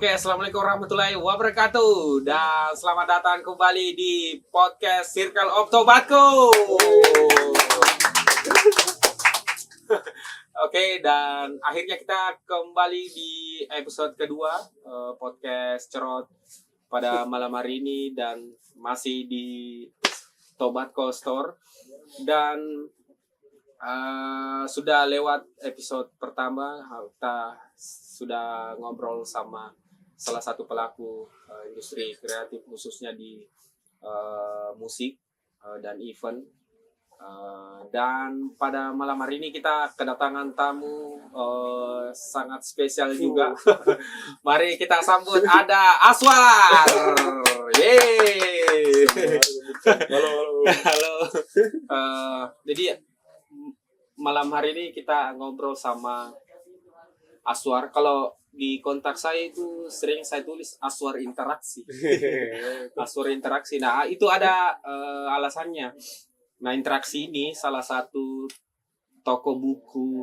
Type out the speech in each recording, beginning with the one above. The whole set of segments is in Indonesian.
Oke, assalamualaikum warahmatullahi wabarakatuh dan selamat datang kembali di podcast Circle of Tobacco. Oke, dan akhirnya kita kembali di episode kedua podcast Cerot pada malam hari ini dan masih di Tobacco Store dan sudah lewat episode pertama. Kita sudah ngobrol sama salah satu pelaku industri kreatif khususnya di musik dan event. Dan pada malam hari ini kita kedatangan tamu sangat spesial juga. Mari kita sambut ada Aswar. Yeay. Halo. Jadi malam hari ini kita ngobrol sama Aswar. Kalau di kontak saya itu sering saya tulis Aswar Interaksi. Aswar Interaksi. Nah, itu ada alasannya. Nah, Interaksi ini salah satu toko buku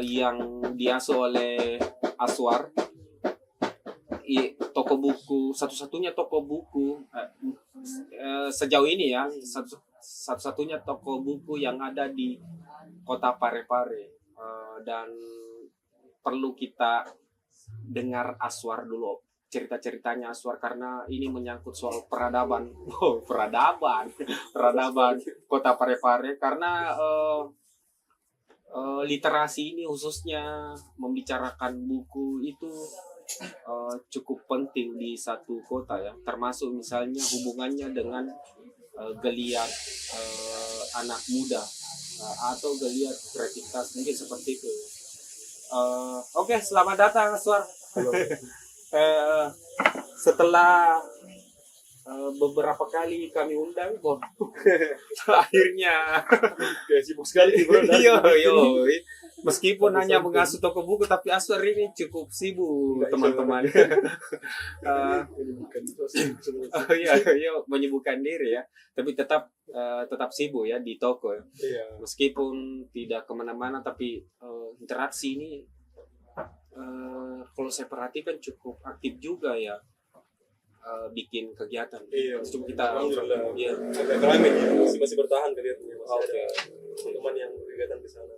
yang diasuh oleh Aswar. Toko buku, satu-satunya toko buku sejauh ini ya, satu-satunya toko buku yang ada di Kota Parepare. Dan perlu kita dengar Aswar dulu, cerita-ceritanya Aswar, karena ini menyangkut soal peradaban. Peradaban Kota Parepare, karena literasi ini khususnya membicarakan buku itu cukup penting di satu kota ya, termasuk misalnya hubungannya dengan geliat anak muda atau geliat kreativitas, mungkin seperti itu. Oke, selamat datang Aswar. Halo. Setelah beberapa kali kami undang, akhirnya Kayak sibuk sekali bro. Yo. Meskipun hanya mengasuh toko buku, tapi Aswar ini cukup sibuk, teman-teman. Menyibukkan diri ya, tapi tetap sibuk ya di toko. Iya. Meskipun tidak kemana-mana, tapi interaksi ini kalau saya perhatikan cukup aktif juga ya, bikin kegiatan. Iya. Cuma kita Alhamdulillah. Agak ramai gitu, masih bertahan kegiatannya. Masih ada teman yang kegiatan di sana.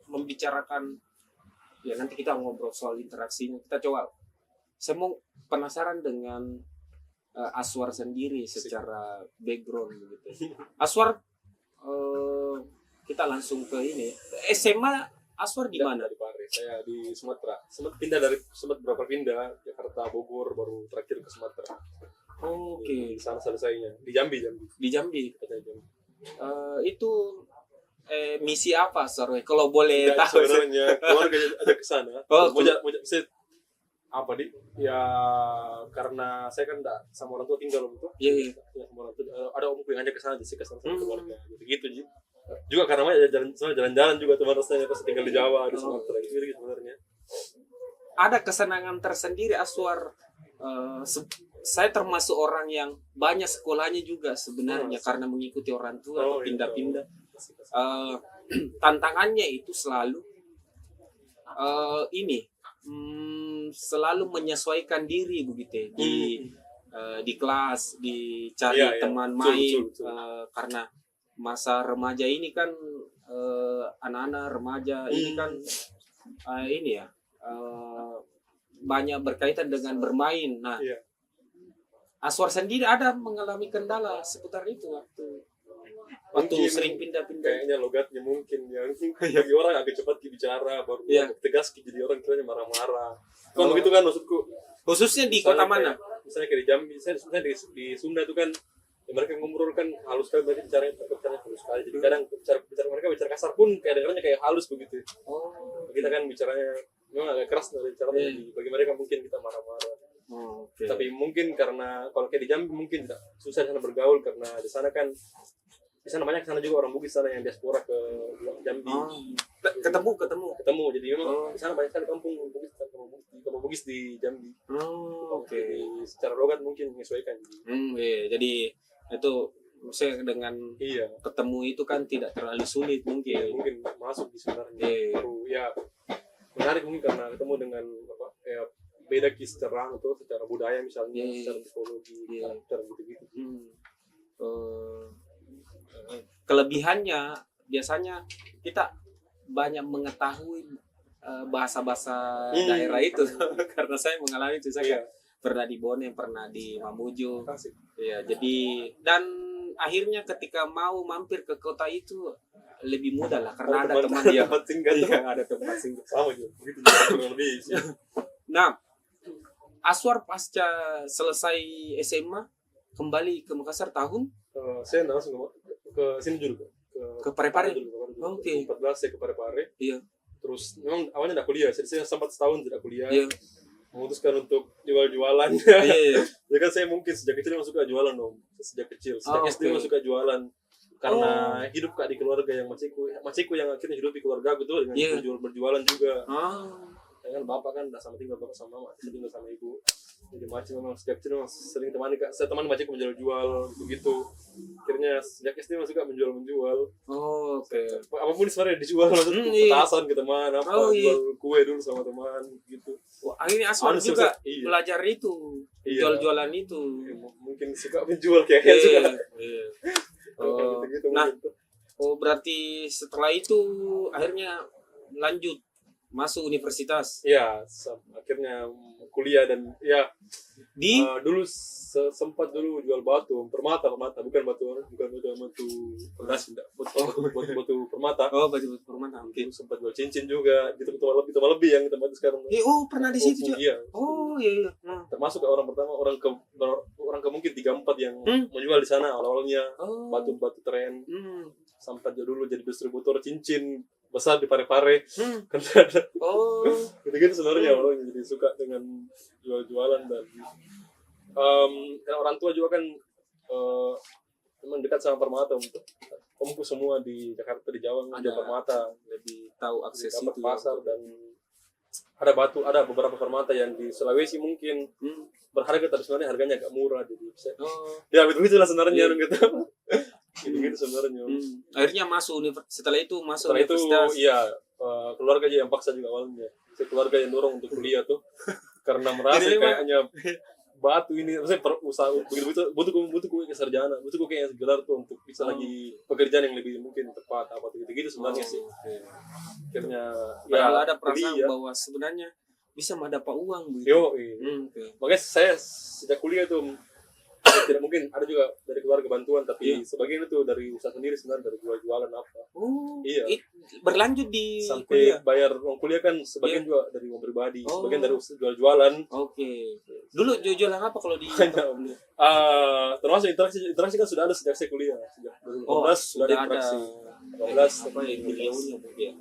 Membicarakan ya, nanti kita ngobrol soal interaksinya. Kita coba, saya mau penasaran dengan Aswar sendiri secara background gitu. Aswar, kita langsung ke ini. SMA Aswar di mana? Di Pare. Saya di Sumatera. Sempat berapa pindah Jakarta, Bogor, baru terakhir ke Sumatera. Oke. Di sana selesainya. Di Jambi. Di Jambi. Katanya Jambi. Itu misi apa, Aswar? Kalau boleh Enggak, tahu. sebenarnya keluarga ada ke sana. Apa di? Ya karena saya kan enggak sama orang tua tinggal waktu itu. Iya. Sama orang tua, ada omku yang ngajak ke sana, jadi ke sana sama keluarga. Gitu Ji. Juga karena jalan-jalan juga teman saya pas tinggal di Jawa, di Sumatera gitu sebenarnya. Ada kesenangan tersendiri Aswar. Saya termasuk orang yang banyak sekolahnya juga sebenarnya karena mengikuti orang tua atau pindah-pindah. Tantangannya itu selalu selalu menyesuaikan diri begitu di kelas, dicari teman main. Betul. Karena masa remaja ini kan anak-anak remaja ini kan banyak berkaitan dengan bermain. Nah, Aswar sendiri ada mengalami kendala seputar itu waktu sering pindah-pindah. Kayaknya logatnya mungkin yang bagi orang agak cepat bicara, baru tegas jadi orang kiranya marah-marah. Kan begitu kan maksudku. Khususnya di kota mana? Misalnya kayak di Jambi, saya di Sunda itu kan ya mereka ngobrol kan halus sekali, berarti bicaranya halus sekali. Jadi kadang bicara mereka bicara kasar pun kayak dengarnya kayak halus begitu. Kita kan bicaranya memang agak keras bicaranya. Bagi mereka mungkin kita marah-marah. Tapi mungkin karena kalau kayak di Jambi mungkin tidak susah di sana bergaul, karena di sana banyak sana juga orang Bugis sana yang diaspora ke Jambi. Ketemu. Jadi memang di sana banyak sekali kampung Bugis di Jambi. Jadi secara logat mungkin menyesuaikan. Jadi itu maksudnya dengan ketemu itu kan tidak terlalu sulit mungkin. Mungkin masuk di sebenarnya. Baru ya menarik mungkin karena ketemu dengan beda secara atau secara budaya misalnya, Iya. secara psikologi, Iya. karakter gitu-gitu. Eh, Kelebihannya biasanya kita banyak mengetahui bahasa-bahasa daerah itu karena saya mengalami itu. Saya Iya. pernah di Bone, pernah di Mamuju. Asik. Ya, jadi dan akhirnya ketika mau mampir ke kota itu lebih mudah lah karena ada teman dia. tempat tinggal. Iya, ada tempat singgah. Sama juga, begitu juga kurang lebih sih. Nah, Aswar pasca selesai SMA kembali ke Makassar tahun Saya langsung ke sini dulu, ke Parepare. dulu. Oke. 14 saya ke Parepare. Iya. Terus memang awalnya tidak kuliah, saya sempat setahun tidak kuliah. Iya. Memutuskan untuk jual-jualan. Iya, iya. Ya kan saya mungkin sejak kecil memang suka jualan dong. Sejak kecil, sejak SD memang suka jualan. Karena hidup kak di keluarga yang maciku yang akhirnya hidup di keluarga gitu dengan berjualan juga. Ya kan bapak kan tidak sama tinggal bapak sama mama, saya tinggal sama ibu. Jadi macam memang sejak kecil memang sering temani kak. Saya temani maciku menjual begitu. Akhirnya sejak SD memang suka menjual. Oke. Apapun sebenarnya dijual, maksudnya petasan ke teman, jual kue dulu sama teman gitu. Wah, akhirnya Aswar juga belajar itu, jual-jualan itu. Ya, mungkin suka menjual kayaknya suka. Iya. Gitu, Nah, berarti setelah itu akhirnya lanjut masuk universitas. Iya, akhirnya kuliah dan ya Di dulu sempat dulu jual batu permata bukan batu fondasi batu permata. Oh, batu permata. Mungkin sempat jual cincin juga gitu, itu lebih yang tempat sekarang. Pernah di situ juga. Iya. Oh, iya. Termasuk orang pertama, orang ke mungkin 3-4 yang menjual di sana awalnya batu tren. Sampai dulu jadi distributor cincin besar di Parepare. Karena ada gitu sebenarnya orang jadi suka dengan jual-jualan dan karena orang tua juga kan memang dekat sama permata untuk kumpul semua di Jakarta, di Jawa ada permata, lebih tahu akses dapat itu pasar dan ada beberapa permata yang di Sulawesi mungkin berharga tapi sebenarnya harganya agak murah jadi bisa ya begitu lah sebenarnya gitu sebenarnya. Akhirnya masuk setelah itu universitas. Iya, keluarga aja yang paksa juga awalnya. Keluarga yang dorong untuk kuliah tuh karena merasa kayaknya batu ini, maksudnya usaha begitu butuh sarjana, butuh kayak gelar tuh untuk bisa lagi pekerjaan yang lebih mungkin tepat apa gitu sebenarnya sih. Akhirnya padahal ada perasaan bahwa sebenarnya bisa mendapat uang begitu. Makanya saya sejak kuliah tuh tidak mungkin ada juga dari keluarga bantuan tapi sebagian itu dari usaha sendiri sebenarnya, dari jualan apa. Iya. Berlanjut di sampai kuliah. Bayar uang kuliah kan sebagian juga dari uang pribadi, sebagian dari jualan. Oke. Dulu jualan apa kalau di termasuk interaksi kan sudah ada sejak saya kuliah. Sejak 2015 sudah ada interaksi. 12 apa yang miliunnya ya.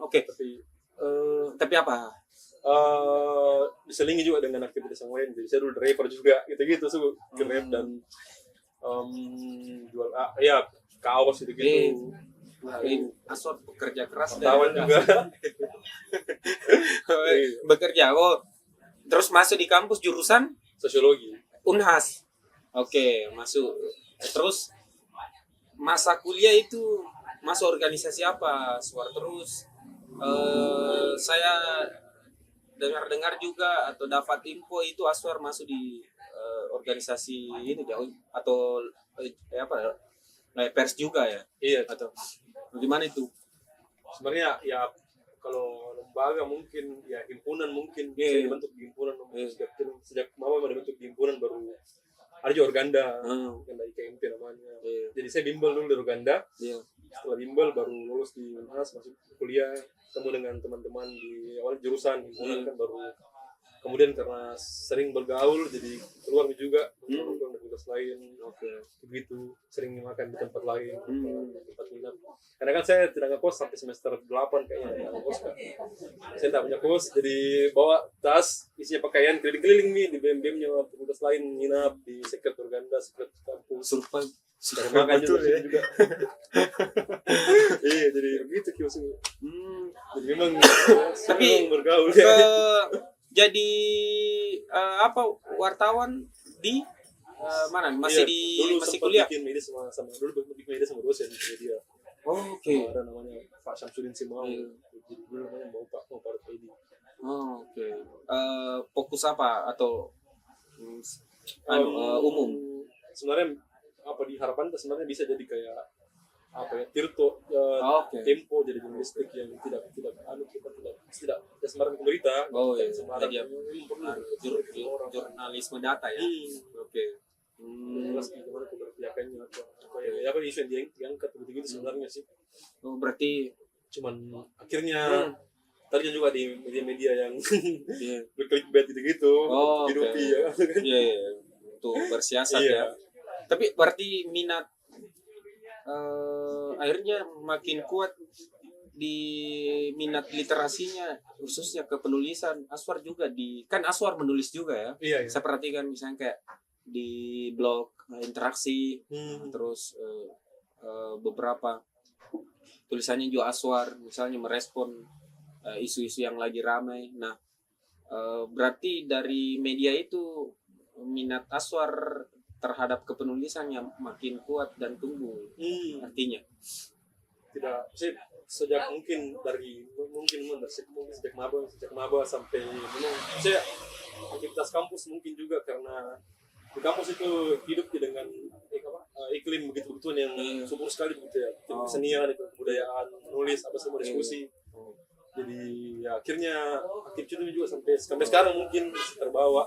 Oke. Tapi apa? Diselingi juga dengan aktivitas yang lain. Jadi saya dulu driver juga gitu-gitu Grab dan jual kaos gitu. Aswar bekerja keras dan juga bekerja. Terus masuk di kampus jurusan sosiologi Unhas. Oke, masuk. Terus masa kuliah itu masuk organisasi apa? Aswar terus saya dengar juga atau dapat info itu Aswar masuk di organisasi ini atau pers juga ya? Iya. Atau gimana itu? Sebenarnya ya kalau lembaga mungkin ya himpunan mungkin saya dibentuk di himpunan sejak mama dibentuk di himpunan baru ada juga Organda yang dari KMP namanya. Jadi saya bimbel dulu di Organda. Setelah bimbel baru lulus di Unhas, masuk kuliah, ketemu dengan teman-teman di awal jurusan himpunan kan baru kemudian karena sering bergaul jadi keluar juga nongkrong di tugas lain. Begitu sering makan di tempat lain, tempat nginap. Karena kan saya tidak ngekos sampai semester 8 kayaknya tidak ngekos kan. Saya tidak punya kos jadi bawa tas isinya pakaian keliling-keliling nih di BEM-BEM-nya tugas lain nginap di Sekret Organda, Sekret kampus. Survive. Dari makan juga. Iya jadi begitu kiosnya. Jadi memang tapi bergaul jadi wartawan di mana? Masih di dulu masih kuliah? Bikin media sama dulu bikin media sama dosen di media. Oke. Ada namanya Pak Syamsuddin Simaun. Jadi dulu namanya mau Pak Edi. Oh, oke. Fokus apa atau umum? Sebenarnya apa di harapan itu sebenarnya bisa jadi kayak apa ya, Oke. tempo jadi jurnalistik yang tidak sembarang berita, Oh iya. sembarang Jadi jurnalisme data ya. Oke. jelas gimana keberpihakannya apa ya apa isu yang diangkat begitu sebenarnya sih. Oh, berarti Cuman akhirnya tadi juga di media-media yang iya. berclickbait gitu Oh, hidupi oke. ya kan. Iya, iya. Untuk bersiasat Iya. ya. Tapi berarti minat akhirnya makin kuat di minat literasinya, khususnya ke penulisan. Aswar juga kan Aswar menulis juga ya. Iya, iya. Saya perhatikan misalnya kayak di blog interaksi, terus beberapa tulisannya juga Aswar misalnya merespon isu-isu yang lagi ramai. Nah, berarti dari media itu minat Aswar terhadap kepenulisannya makin kuat dan tumbuh. Artinya Tidak sih sejak mungkin sejak maba sampai memang saya aktivitas kampus mungkin juga karena di kampus itu hidup dengan iklim begitu yang subur sekali begitu ya, kesenian, kebudayaan, menulis apa semua diskusi. Jadi ya, akhirnya aktif itu juga sampai sekarang mungkin masih terbawa.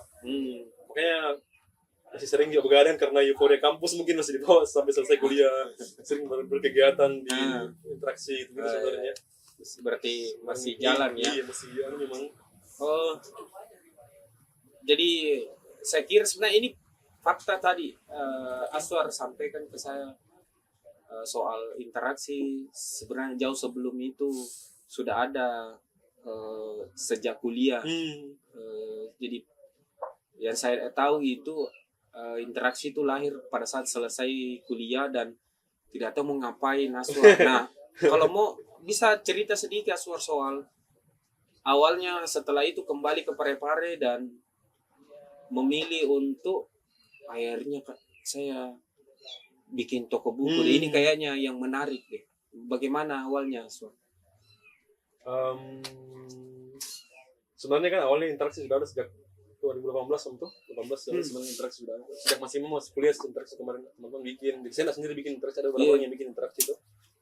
Makanya masih sering juga begadang karena euforia kampus mungkin masih dibawa sampai selesai kuliah, sering berkegiatan di interaksi itu sebenarnya. Berarti masih jalan ya. Iya, masih jalan memang. Oh, jadi saya kira sebenarnya ini fakta tadi Aswar sampaikan ke saya soal interaksi sebenarnya jauh sebelum itu sudah ada sejak kuliah. Jadi yang saya tahu itu interaksi itu lahir pada saat selesai kuliah dan tidak tahu mau ngapain Aswar. Nah, kalau mau bisa cerita sedikit Aswar soal awalnya setelah itu kembali ke Parepare dan memilih untuk akhirnya saya bikin toko buku. Ini kayaknya yang menarik deh. Bagaimana awalnya Aswar? Sebenarnya kan awalnya interaksi sudah ada sejak 2018 untuk 18 sebenarnya interaksi sudah ada. Sejak masih kuliah interaksi kemarin teman-teman bikin. Saya sendiri bikin interaksi, ada beberapa orang yang bikin interaksi itu.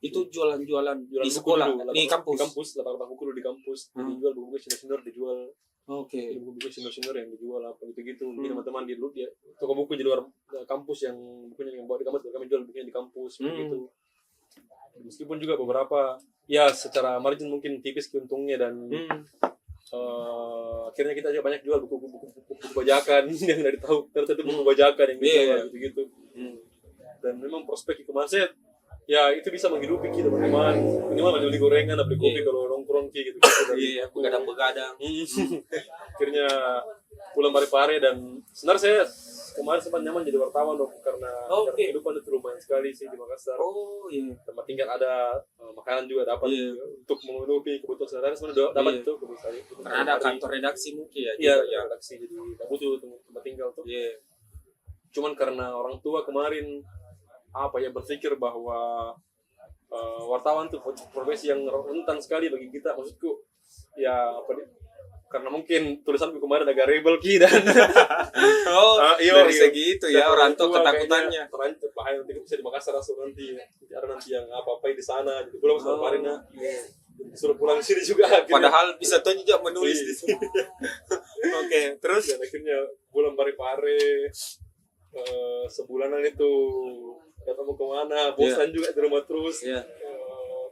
Itu jualan di sekolah dulu, di kampus. Di kampus, lapak buku dulu di kampus. Dijual buku senior dijual. Oke. Buku senior yang dijual apa gitu-gitu. Mungkin teman-teman di dulu ya toko buku di luar kampus yang bukunya yang bawa di kampus, kami jual bukunya di kampus gitu. Meskipun juga beberapa ya secara margin mungkin tipis keuntungnya dan akhirnya kita juga banyak jual buku bajakan yang dari tahu ternyata itu buku bajakan yang dijual gitu. Dan memang prospek kemarin saya ya itu bisa menghidupi kita teman-teman, minimal beli gorengan, beli kopi kalau nongkrong gitu. Iya, begadang-begadang. Akhirnya pulang Parepare dan sebenarnya saya kemarin sempat nyaman jadi wartawan dong karena kehidupan itu lumayan sekali sih di Makassar. Tempat tinggal ada, makanan juga dapat untuk memenuhi kebutuhan sehari-hari sebenarnya dapat itu kebutuhan. Karena ada kantor redaksi mungkin ya. Iya, redaksi jadi tak butuh tempat tinggal tuh. Cuman karena orang tua kemarin berpikir bahwa wartawan tuh profesi yang rentan sekali bagi kita, maksudku ya karena mungkin tulisanku kemarin agak rebel dan dari segi itu ya orang tua ketakutannya terancam bahaya nanti bisa di Makassar langsung nanti ada nanti yang apa di sana jadi pulang sama Parina disuruh pulang sini juga padahal bisa tuh juga menulis di sini. Oke, terus dan akhirnya pulang Parepare sebulanan itu nggak tahu kemana, bosan juga di rumah terus,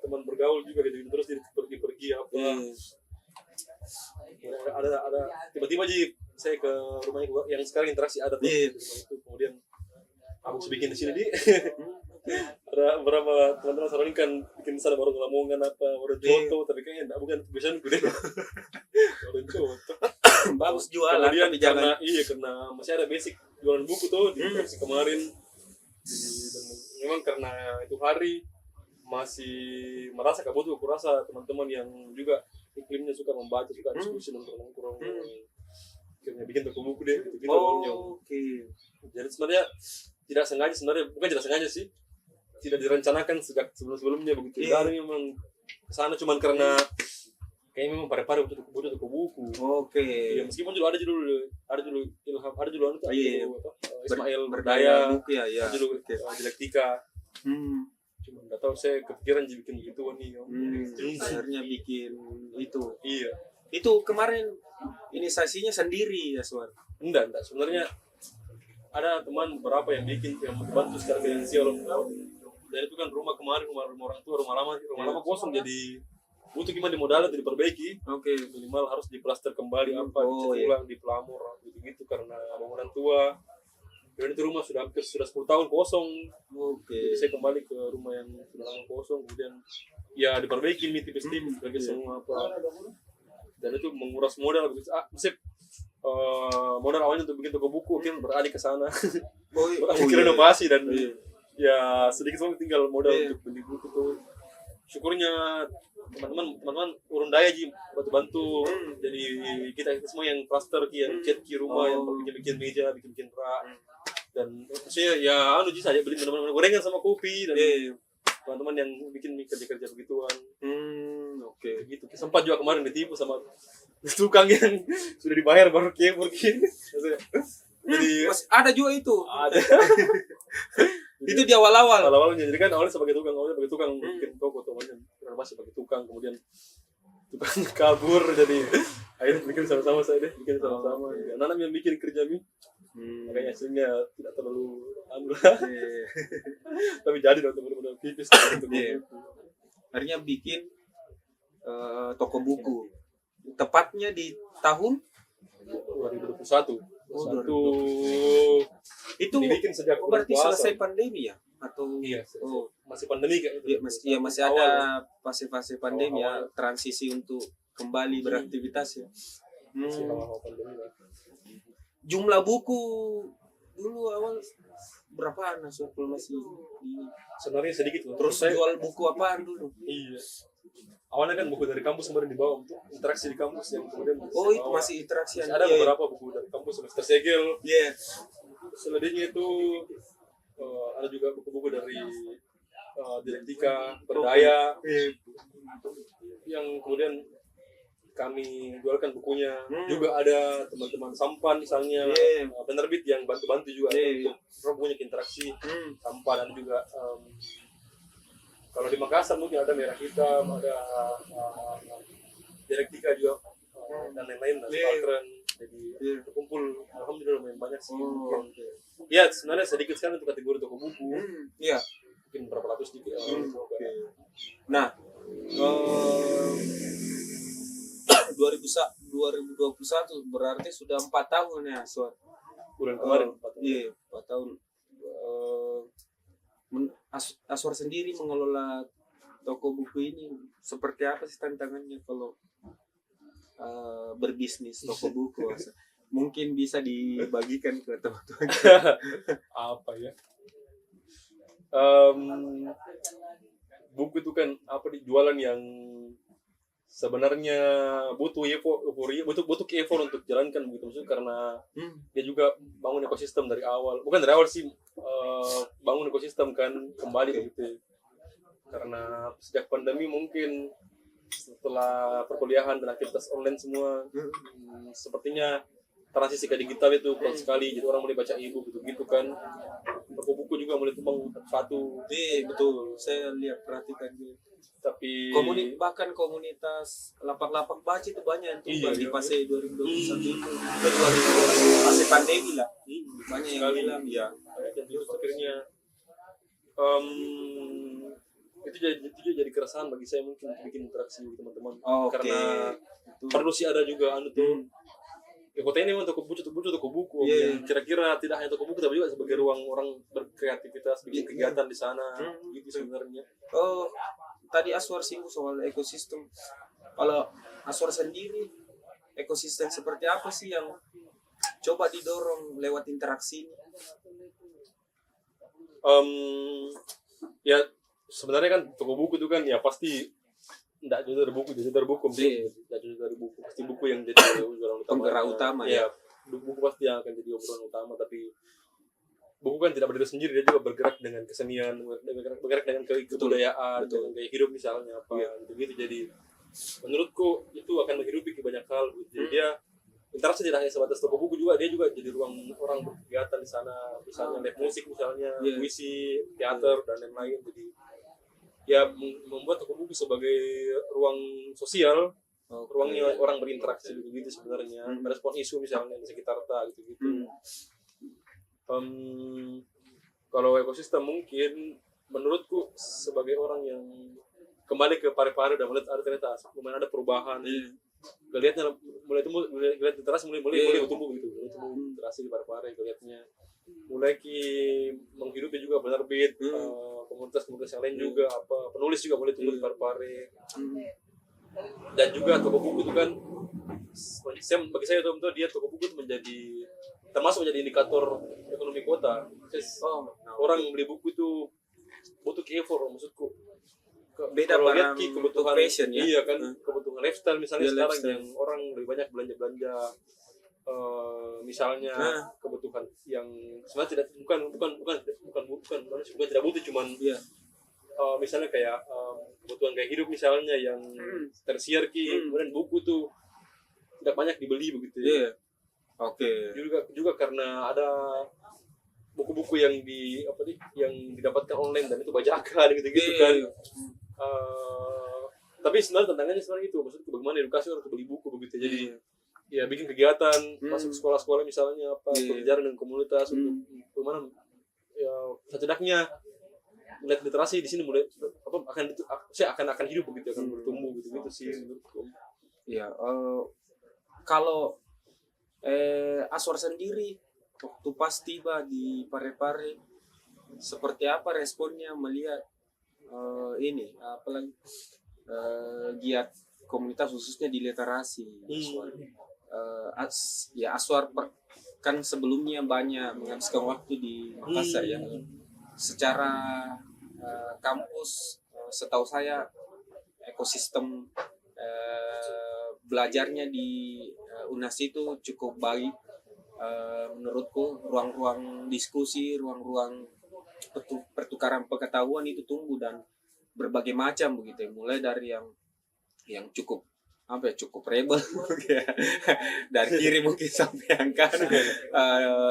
teman bergaul juga gitu terus jadi pergi-pergi apa. Ada tiba-tiba aja saya ke rumahnya yang sekarang interaksi ada tuh di rumah itu, kemudian aku bikin di sini ada beberapa teman-teman sarankan bikin sana baru ngelamongan apa baru joto tapi kayaknya enggak bukan tulisan gue baru joto bagus jualan kemudian tapi jangan karena masih ada basic jualan buku tuh di versi kemarin dan memang karena itu hari masih merasa kebutuhan kurasa teman-teman yang juga iklimnya suka membaca suka diskusi nongkrong akhirnya bikin toko buku deh gitu jadi sebenarnya bukan tidak sengaja sih tidak direncanakan sejak sebelum-sebelumnya begitu dari memang kesana cuman karena kayaknya memang pare-pare butuh toko buku. Oke. Ya meskipun dulu ada Ilham, ada dulu Iya. Ismail Berdaya Berdaya, buku ya. ada dulu Oke. Dialektika. Hmm. Cuma nggak tahu saya kepikiran jadi bikin begituan nih. Akhirnya bikin itu. Iya. Itu kemarin inisiasinya sendiri ya, Suar. Enggak. Sebenarnya ada teman beberapa yang bikin yang membantu secara finansial. Dan itu kan rumah kemarin, rumah orang tua, rumah lama kosong, jadi butuh gimana modalnya itu diperbaiki. Oke. Minimal harus diplaster kembali apa, Oh, dicat iya. ulang, dipelamur gitu karena bangunan tua. Dan itu rumah sudah 10 tahun kosong. Oke. Jadi saya kembali ke rumah yang sudah lama kosong, kemudian ya diperbaiki tipis-tipis bagi semua apa. Dan itu menguras modal begitu. Misalnya modal awalnya untuk bikin toko buku, kan beralih ke sana. Beralih ke renovasi dan ya sedikit banget tinggal modal untuk beli buku tuh. Syukurnya teman-teman urun daya ji bantu. Jadi kita semua yang plaster yang cat rumah, yang bikin meja, bikin rak. Dan saya ya saja beli benar-benar gorengan sama kopi dan teman-teman yang bikin kerja begituan. Oke. Gitu. Sempat juga kemarin ditipu sama tukang yang sudah dibayar baru pergi. Jadi Masih ada juga itu. ada. Itu di awal-awal. Awalnya jadi kan awalnya sebagai tukang bikin toko temannya masih sebagai tukang, kemudian tukang kabur, jadi akhirnya bikin sama-sama bikin sama-sama. Anak yang bikin kerja mi. Makanya hasilnya tidak terlalu tapi jadi benar-benar tipis untuk buku. Akhirnya bikin toko buku. Tepatnya di tahun 2021. Itu dibikin sejak berarti puasa. selesai pandemi ya? Atau Iya, masih pandemi kayak itu. Masih ada fase-fase pandemi ya, transisi untuk kembali beraktivitas ya. Masih awal pandemi lah. Jumlah buku dulu awal berapaan kalau masih Sebenarnya sedikit loh. terus jual buku apaan dulu? Iya. Awalnya kan buku dari kampus kemarin dibawa untuk interaksi di kampus yang kemudian itu masih interaksi. Ada beberapa buku dari kampus semester segel. Iya. Selebihnya itu ada juga buku-buku dari Dialektika, Berdaya, yang kemudian kami jualkan bukunya. Juga ada teman-teman Sampan misalnya, penerbit yang bantu-bantu juga untuk bukunya interaksi. Sampan ada juga. Kalau di Makassar mungkin ada Merah Hitam, ada Dialektika juga, dan lain-lain, Spartan. Jadi terkumpul, alhamdulillah lumayan banyak sih. Ya sebenarnya sedikit sekali untuk kategori toko buku. Iya. Mungkin berapa ratus dikit. Nah, 2021 berarti sudah 4 tahun ya, bulan kemarin. 4 tahun. Aswar sendiri mengelola toko buku ini seperti apa sih tantangannya kalau berbisnis toko buku? Mungkin bisa dibagikan ke teman-teman. Apa ya? Buku itu kan jualan yang sebenarnya butuh euforia, butuh effort untuk jalankan begitu, maksudnya karena dia juga bangun ekosistem dari awal, bukan dari awal sih, bangun ekosistem kan kembali begitu. Karena sejak pandemi mungkin setelah perkuliahan dan aktivitas online semua, sepertinya transisi ke digital itu kuat sekali, jadi orang mulai baca e-book gitu kan, buku-buku juga mulai tumbang satu. Betul, saya lihat perhatikan gitu. Tapi bahkan komunitas lapak-lapak baca itu banyak yang tumbang di fase 2021 itu, fase pandemi lah, banyak yang bilang ya. Terus akhirnya itu jadi keresahan bagi saya, mungkin bikin interaksi dengan teman-teman. Karena perlu sih ada juga kota ini memang toko buku. Kira-kira tidak hanya toko buku tapi juga sebagai ruang orang berkreativitas, bikin kegiatan di sana. Gitu sebenarnya. Tadi Aswar singgung soal ekosistem. Kalau Aswar sendiri, ekosistem seperti apa sih yang coba didorong lewat interaksi ini? Ya sebenarnya kan toko buku itu kan ya pasti tidak jauh dari buku, pasti buku yang jadi obrolan utama. Penggerak utama ya. Buku pasti yang akan jadi obrolan utama, tapi buku kan tidak berdiri sendiri, dia juga bergerak dengan kesenian, bergerak dengan kebudayaan, dengan gaya hidup misalnya apa gitu. Jadi menurutku itu akan menghidupi banyak hal gitu. Jadi dia interaksi tidak hanya sebatas toko buku, juga dia juga jadi ruang orang berkegiatan di sana, misalnya live musik, misalnya puisi, teater dan lain-lain. Jadi ya membuat toko buku sebagai ruang sosial, ruangnya orang berinteraksi gitu sebenarnya, merespon isu misalnya di sekitar gitu. Kalau ekosistem mungkin menurutku sebagai orang yang kembali ke Parepare dan melihat ada ternyata lumayan ada perubahan. Kelihatnya mulai tumbuh, lihat literasi mulai tumbuh gitu, mulai tumbuh literasi di Parepare, kelihatnya mulai menghidupi juga penerbit, komunitas-komunitas yang lain juga, penulis juga mulai tumbuh di Parepare. Dan juga toko buku itu kan, bagi saya itu dia toko buku itu termasuk menjadi indikator ekonomi kota. Orang beli buku itu butuh effort, maksudku. Beda kalau lihat barang kebutuhan fashion ya. Iya kan, kebutuhan lifestyle misalnya sekarang lifestyle. yang orang lebih banyak belanja misalnya kebutuhan yang sebenarnya bukan tidak butuh, cuman misalnya kayak kebutuhan gaya hidup misalnya yang tersier kemudian buku tuh tidak banyak dibeli begitu ya. Juga karena ada buku-buku yang yang didapatkan online dan itu bajakan gitu kan. Tapi sebenarnya tantangannya sebenarnya itu, maksudku bagaimana edukasi orang untuk beli buku begitu. Jadi ya bikin kegiatan, masuk sekolah-sekolah misalnya berbicara dengan komunitas untuk bagaimana ya setidaknya melihat literasi di sini mulai akan hidup begitu, akan bertumbuh gitu sih menurutku. Ya, kalau Aswar sendiri waktu pas tiba di Parepare seperti apa responnya melihat ini apalagi giat komunitas khususnya di literasi Aswar. Aswar kan sebelumnya banyak menghabiskan waktu di Makassar ya. Secara kampus setahu saya ekosistem belajarnya di UNAS itu cukup baik. Menurutku ruang-ruang diskusi, ruang-ruang pertukaran pengetahuan itu tumbuh dan berbagai macam begitu, mulai dari yang cukup rebel dari kiri mungkin sampai yang kanan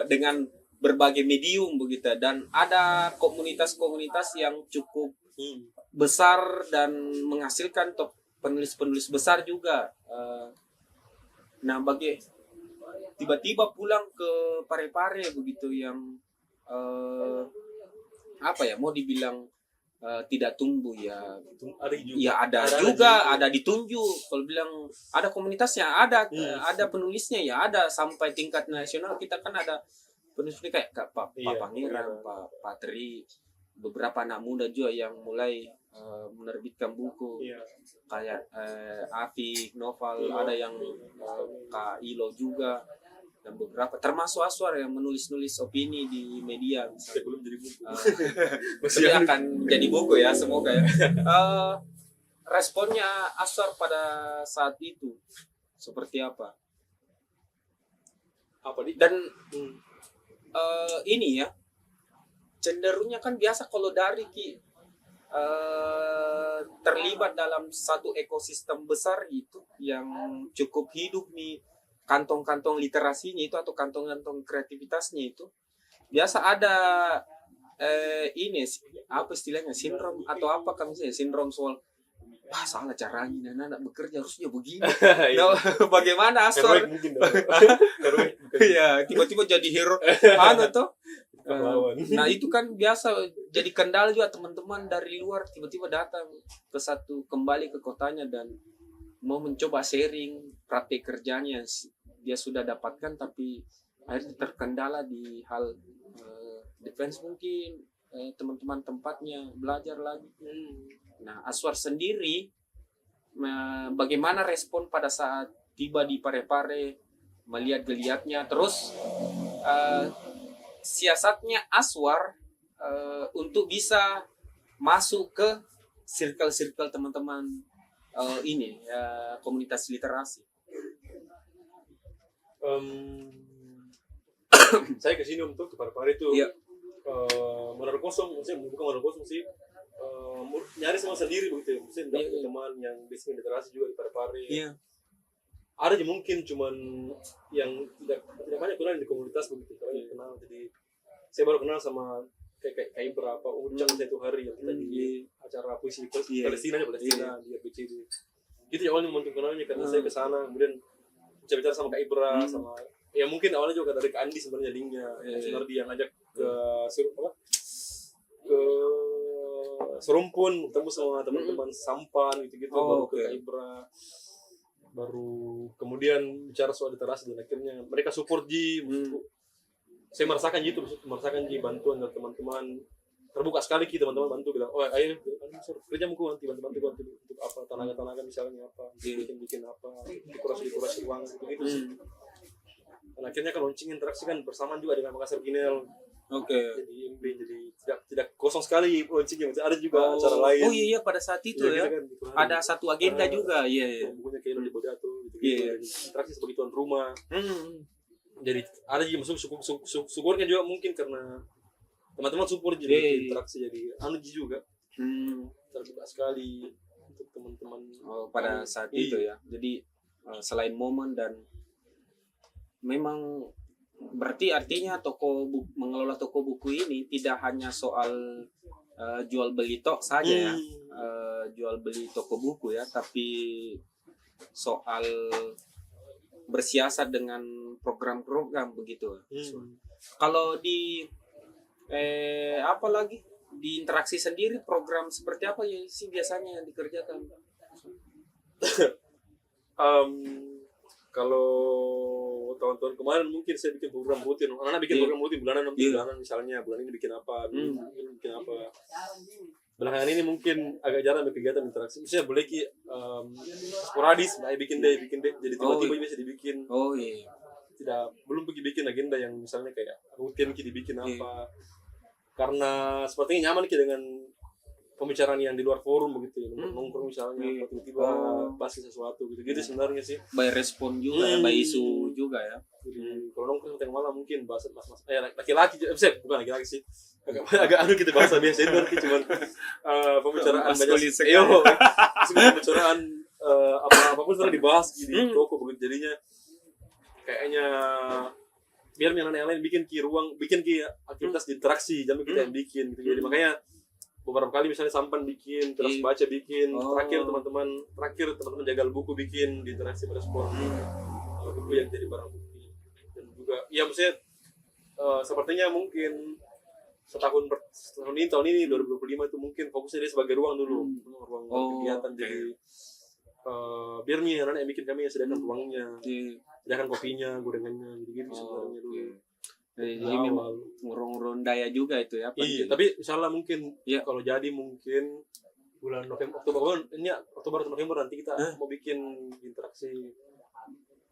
dengan berbagai medium begitu, dan ada komunitas-komunitas yang cukup besar dan menghasilkan penulis-penulis besar juga. Nah, tiba-tiba pulang ke Parepare begitu yang mau dibilang tidak tumbuh ya. Ada juga, ada ditunjuk. Kalau bilang ada komunitasnya, ada penulisnya ya, ada sampai tingkat nasional. Kita kan ada penulis kayak Pak Pangeran, Pak Patri, beberapa anak muda juga yang mulai menerbitkan buku kayak Afik, Novel, ada yang Kak Ilo juga, dan beberapa termasuk Aswar yang menulis opini di media sebelum jadi buku. Masih akan jadi buku ya, semoga ya. Responnya Aswar pada saat itu seperti apa? Dan ini ya cenderungnya kan biasa kalau dari terlibat dalam satu ekosistem besar itu yang cukup hidup nih, kantong-kantong literasinya itu atau kantong-kantong kreativitasnya itu biasa ada ini apa istilahnya, sindrom atau apa kan, misalnya sindrom soal salah caranya anak bekerja harusnya begini. Nah, bagaimana Aswar? Ya, tiba-tiba jadi hero tuh. Nah, itu kan biasa jadi kendala juga, teman-teman dari luar tiba-tiba datang kembali ke kotanya dan mau mencoba sharing praktik kerjanya dia sudah dapatkan, tapi akhirnya terkendala di hal defense mungkin teman-teman tempatnya belajar lagi. Nah, Aswar sendiri bagaimana respon pada saat tiba di Parepare, melihat geliatnya, terus siasatnya Aswar untuk bisa masuk ke circle-circle teman-teman komunitas literasi. Saya kesini untuk ke Parepare itu modal kosong, maksudnya bukan modal kosong sih. nyari sama sendiri begitu ya. Maksudnya tidak punya teman yang di sini literasi juga di Parepare. Ada aja mungkin cuman yang tidak banyak kenal di komunitas begitu. Kalau yang kenal, jadi saya baru kenal sama kayak berapa Ucang satu hari yang kita di acara puisi Palestina di RBCD. Itu awalnya momentum kenalnya karena saya ke sana, kemudian bicara sama Kak Ibra, sama ya mungkin awalnya juga dari Kak Andi sebenarnya linknya, sebenarnya dia ngajak ke Serumpun, ketemu sama teman-teman Sampan gitu-gitu, baru ke Kak Ibra, baru kemudian bicara soal literasi dan akhirnya mereka support saya merasakan bantuan dari teman-teman, terbuka sekali teman-teman bantu bilang, oh ayo kerja muku nanti bantu untuk apa tenaga misalnya apa bikin apa dekorasi uang gitu sih. Dan akhirnya kan launching interaksi kan bersamaan juga dengan Makassar Ginel. Jadi MB jadi tidak kosong sekali launchingnya, ada juga acara lain. Oh iya pada saat itu ya kan, ada satu agenda juga. Bukunya kayak di Bodato gitu. Interaksi sebagai tuan rumah. Jadi ada juga masuk syukurnya juga mungkin karena teman-teman support jadi interaksi jadi juga terbuka sekali untuk teman-teman pada saat itu ya. Jadi selain momen dan memang berarti artinya mengelola toko buku ini tidak hanya soal jual beli tok saja ya, jual beli toko buku ya, tapi soal bersiasat dengan program-program begitu. Kalau di apa lagi di interaksi sendiri program seperti apa ya sih biasanya yang dikerjakan? Kalau tahun-tahun kemarin mungkin saya bikin program rutin, anak-anak bikin program rutin bulanan misalnya bulan ini bikin apa, bikin apa. Belakangan ini mungkin agak jarang berkegiatan interaksi. Misalnya boleh sporadis, bikin deh. Jadi tiba-tiba bisa dibikin. Belum pergi bikin agenda yang misalnya kayak rutin dibikin apa. Karena sepertinya nyaman dengan pembicaraan yang di luar forum begitu ya. Nongkrong misalnya tiba-tiba bahas sesuatu gitu sebenarnya sih. By respon juga ya, by isu juga ya. Jadi kalau nongkrong tengah malam mungkin bahas mas laki-laki, bukan laki-laki sih. Agak kita bahasa biasa itu cuman pembicaraan banyak pembicaraan apapun sudah dibahas di toko begitu, jadinya kayaknya biar yang lain bikin ruang, bikin aktivitas di interaksi, jangan kita yang bikin gitu. Jadi makanya beberapa kali misalnya Sampan bikin, terus baca bikin, terakhir teman-teman jagal buku bikin di interaksi pada sport buku yang jadi barang bukti. Dan juga ya maksudnya sepertinya mungkin tahun ini 2025 itu mungkin fokusnya dia sebagai ruang dulu, ruang kegiatan. Jadi biar nih anak yang bikin kami sediakan ruangnya, sediakan kopinya, gorengannya, gitu sebenarnya dulu. Jadi memang ngurung-ngurung daya juga itu ya. Tapi insyaallah mungkin kalau jadi mungkin bulan Oktober atau November nanti kita mau bikin interaksi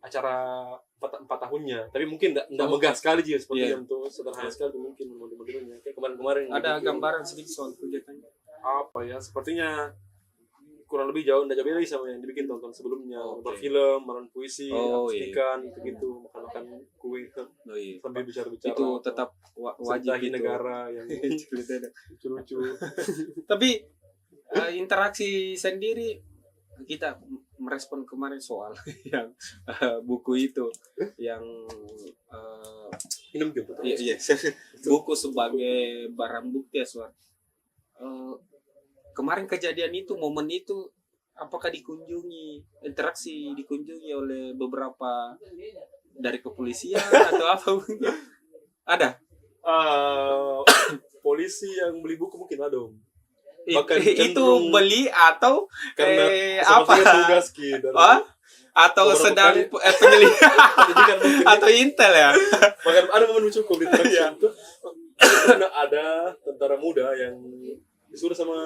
acara 4 tahunnya, tapi mungkin enggak megah sekali juga seperti untuk sederhana sekali mungkin modelnya kayak kemarin ada gambaran sedikit soal kegiatannya apa ya, sepertinya kurang lebih jauh lagi sama yang dibikin tahun sebelumnya. Film, malam puisi, akustikan gitu, makan kue sambil bicara-bicara itu tetap wajib gitu. Negara yang lucu-lucu. Tapi interaksi sendiri kita merespon kemarin soal yang buku itu yang buku sebagai barang bukti ya Suar. Kemarin kejadian itu, momen itu apakah dikunjungi oleh beberapa dari kepolisian atau apa mungkin? Ada polisi yang beli buku mungkin ada om. Itu beli atau karena apa tugas atau sedang penyelidikan atau intel ya. Bahkan ada momen cukup di interaksi itu karena ada tentara muda yang disuruh sama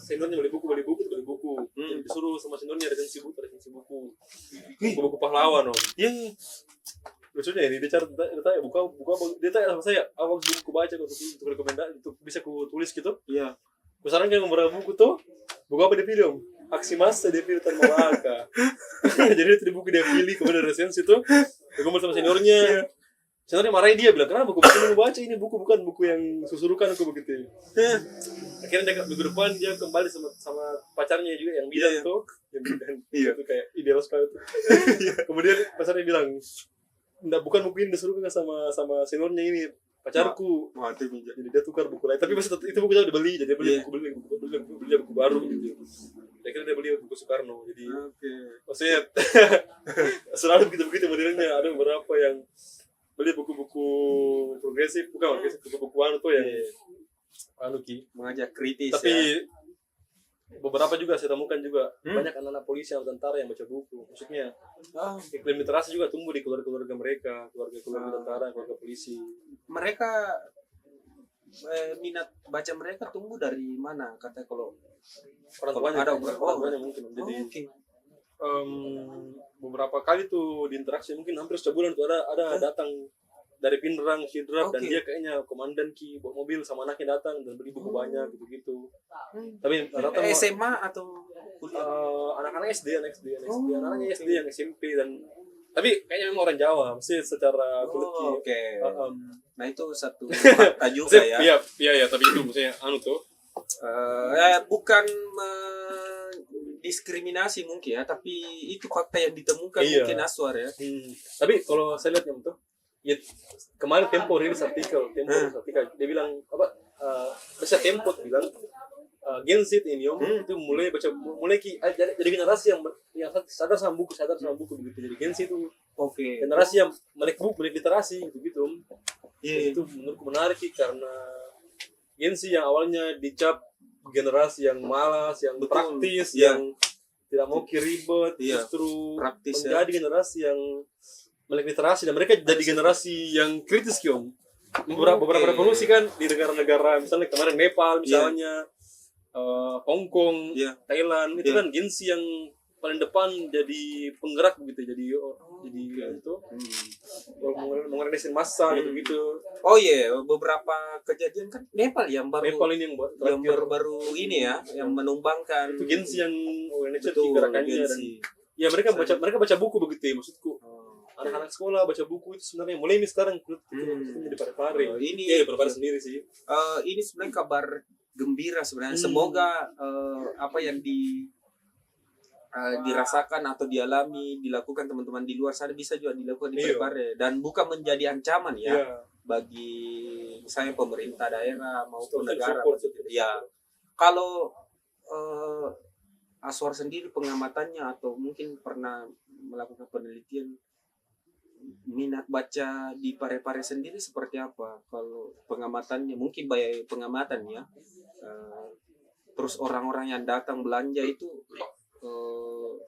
seniornya beli buku jadi disuruh sama seniornya resensi buku pahlawan om. Lucunya ini dia tanya buka dia tanya sama saya awal buku baca untuk rekomendasi untuk bisa ku tulis gitu. Misalnya kayak ngomong buku tuh, buku apa dia pilih om? Aksi massa dia pilih Tan Malaka. Jadi itu di buku dia pilih, kemudian resensi tuh, dia ngomong sama seniornya. Seniornya marahin dia, bilang, kenapa buku mau baca ini buku bukan buku yang susurukan aku begitu. akhirnya minggu depan dia kembali sama pacarnya juga yang bidan tuh, yang bidan itu kayak ideal sekali tuh. Kemudian pacarnya bilang, "Nggak, bukan buku ini, disuruh nggak sama seniornya ini, pacarku." Jadi dia tukar buku lain, tapi masih itu bukunya udah beli, jadi dia beli buku baru gitu. Akhirnya dia beli buku Soekarno. Jadi maksudnya selalu begitu modelnya. Ada beberapa yang beli buku-buku progresif, bukan buku-buku anu tuh yang mengajak kritis. Tapi beberapa juga saya temukan juga banyak anak-anak polisi atau tentara yang baca buku. Maksudnya iklim literasi juga tumbuh di keluarga-keluarga mereka, keluarga-keluarga tentara, keluarga polisi. Mereka minat baca mereka tumbuh dari mana? Katanya kalau orang tuanya mungkin. Jadi beberapa kali tuh di interaksi, mungkin hampir sebulan tuh ada datang dari Pinrang, Sidrap, dan dia kayaknya komandan bawa mobil sama anaknya datang dan beli buku banyak gitu-gitu. Tapi rata-rata SMA atau anak-anak SD, anak-anaknya SD yang SMP dan tapi kayaknya memang orang Jawa, mesti secara kulit. Nah itu satu fakta juga ya. Iya, tapi itu maksudnya tuh bukan diskriminasi mungkin ya, tapi itu fakta yang ditemukan mungkin Aswar ya. Tapi kalau saya lihat yang tuh, ya kemarin Tempo rilis artikel, dia bilang apa? Baca Tempo bilang Gen Z ini itu mulai jadi generasi yang sadar sama buku begitu. Jadi Gen Z itu generasi yang melek literasi gitu. Itu menurutku menarik karena Gen Z yang awalnya dicap generasi yang malas, yang praktis, yang tidak mau ribet, justru praktis, menjadi generasi yang melek literasi, dan mereka jadi generasi yang kritis beberapa revolusi kan di negara-negara misalnya kemarin Nepal misalnya, Hong Kong, Thailand itu kan Gen Z yang paling depan jadi penggerak begitu, jadi itu mengorganisir massa gitu. Beberapa kejadian kan Nepal ini yang baru ini ya, yang menumbangkan itu Gen Z yang organisasi gerakannya, dan ya mereka baca buku begitu ya, maksudku. Anak-anak sekolah baca buku itu sebenarnya mulai ini sekarang jadi pare-pare. Ini pare-pare sendiri sih. Ini sebenarnya kabar gembira sebenarnya. Semoga apa yang dirasakan atau dilakukan teman-teman di luar sana bisa juga dilakukan di Parepare, dan bukan menjadi ancaman bagi misalnya pemerintah daerah maupun negara. Kalau Aswar sendiri pengamatannya atau mungkin pernah melakukan penelitian, minat baca di Parepare sendiri seperti apa? Kalau pengamatannya mungkin banyak pengamatan ya. Terus orang-orang yang datang belanja itu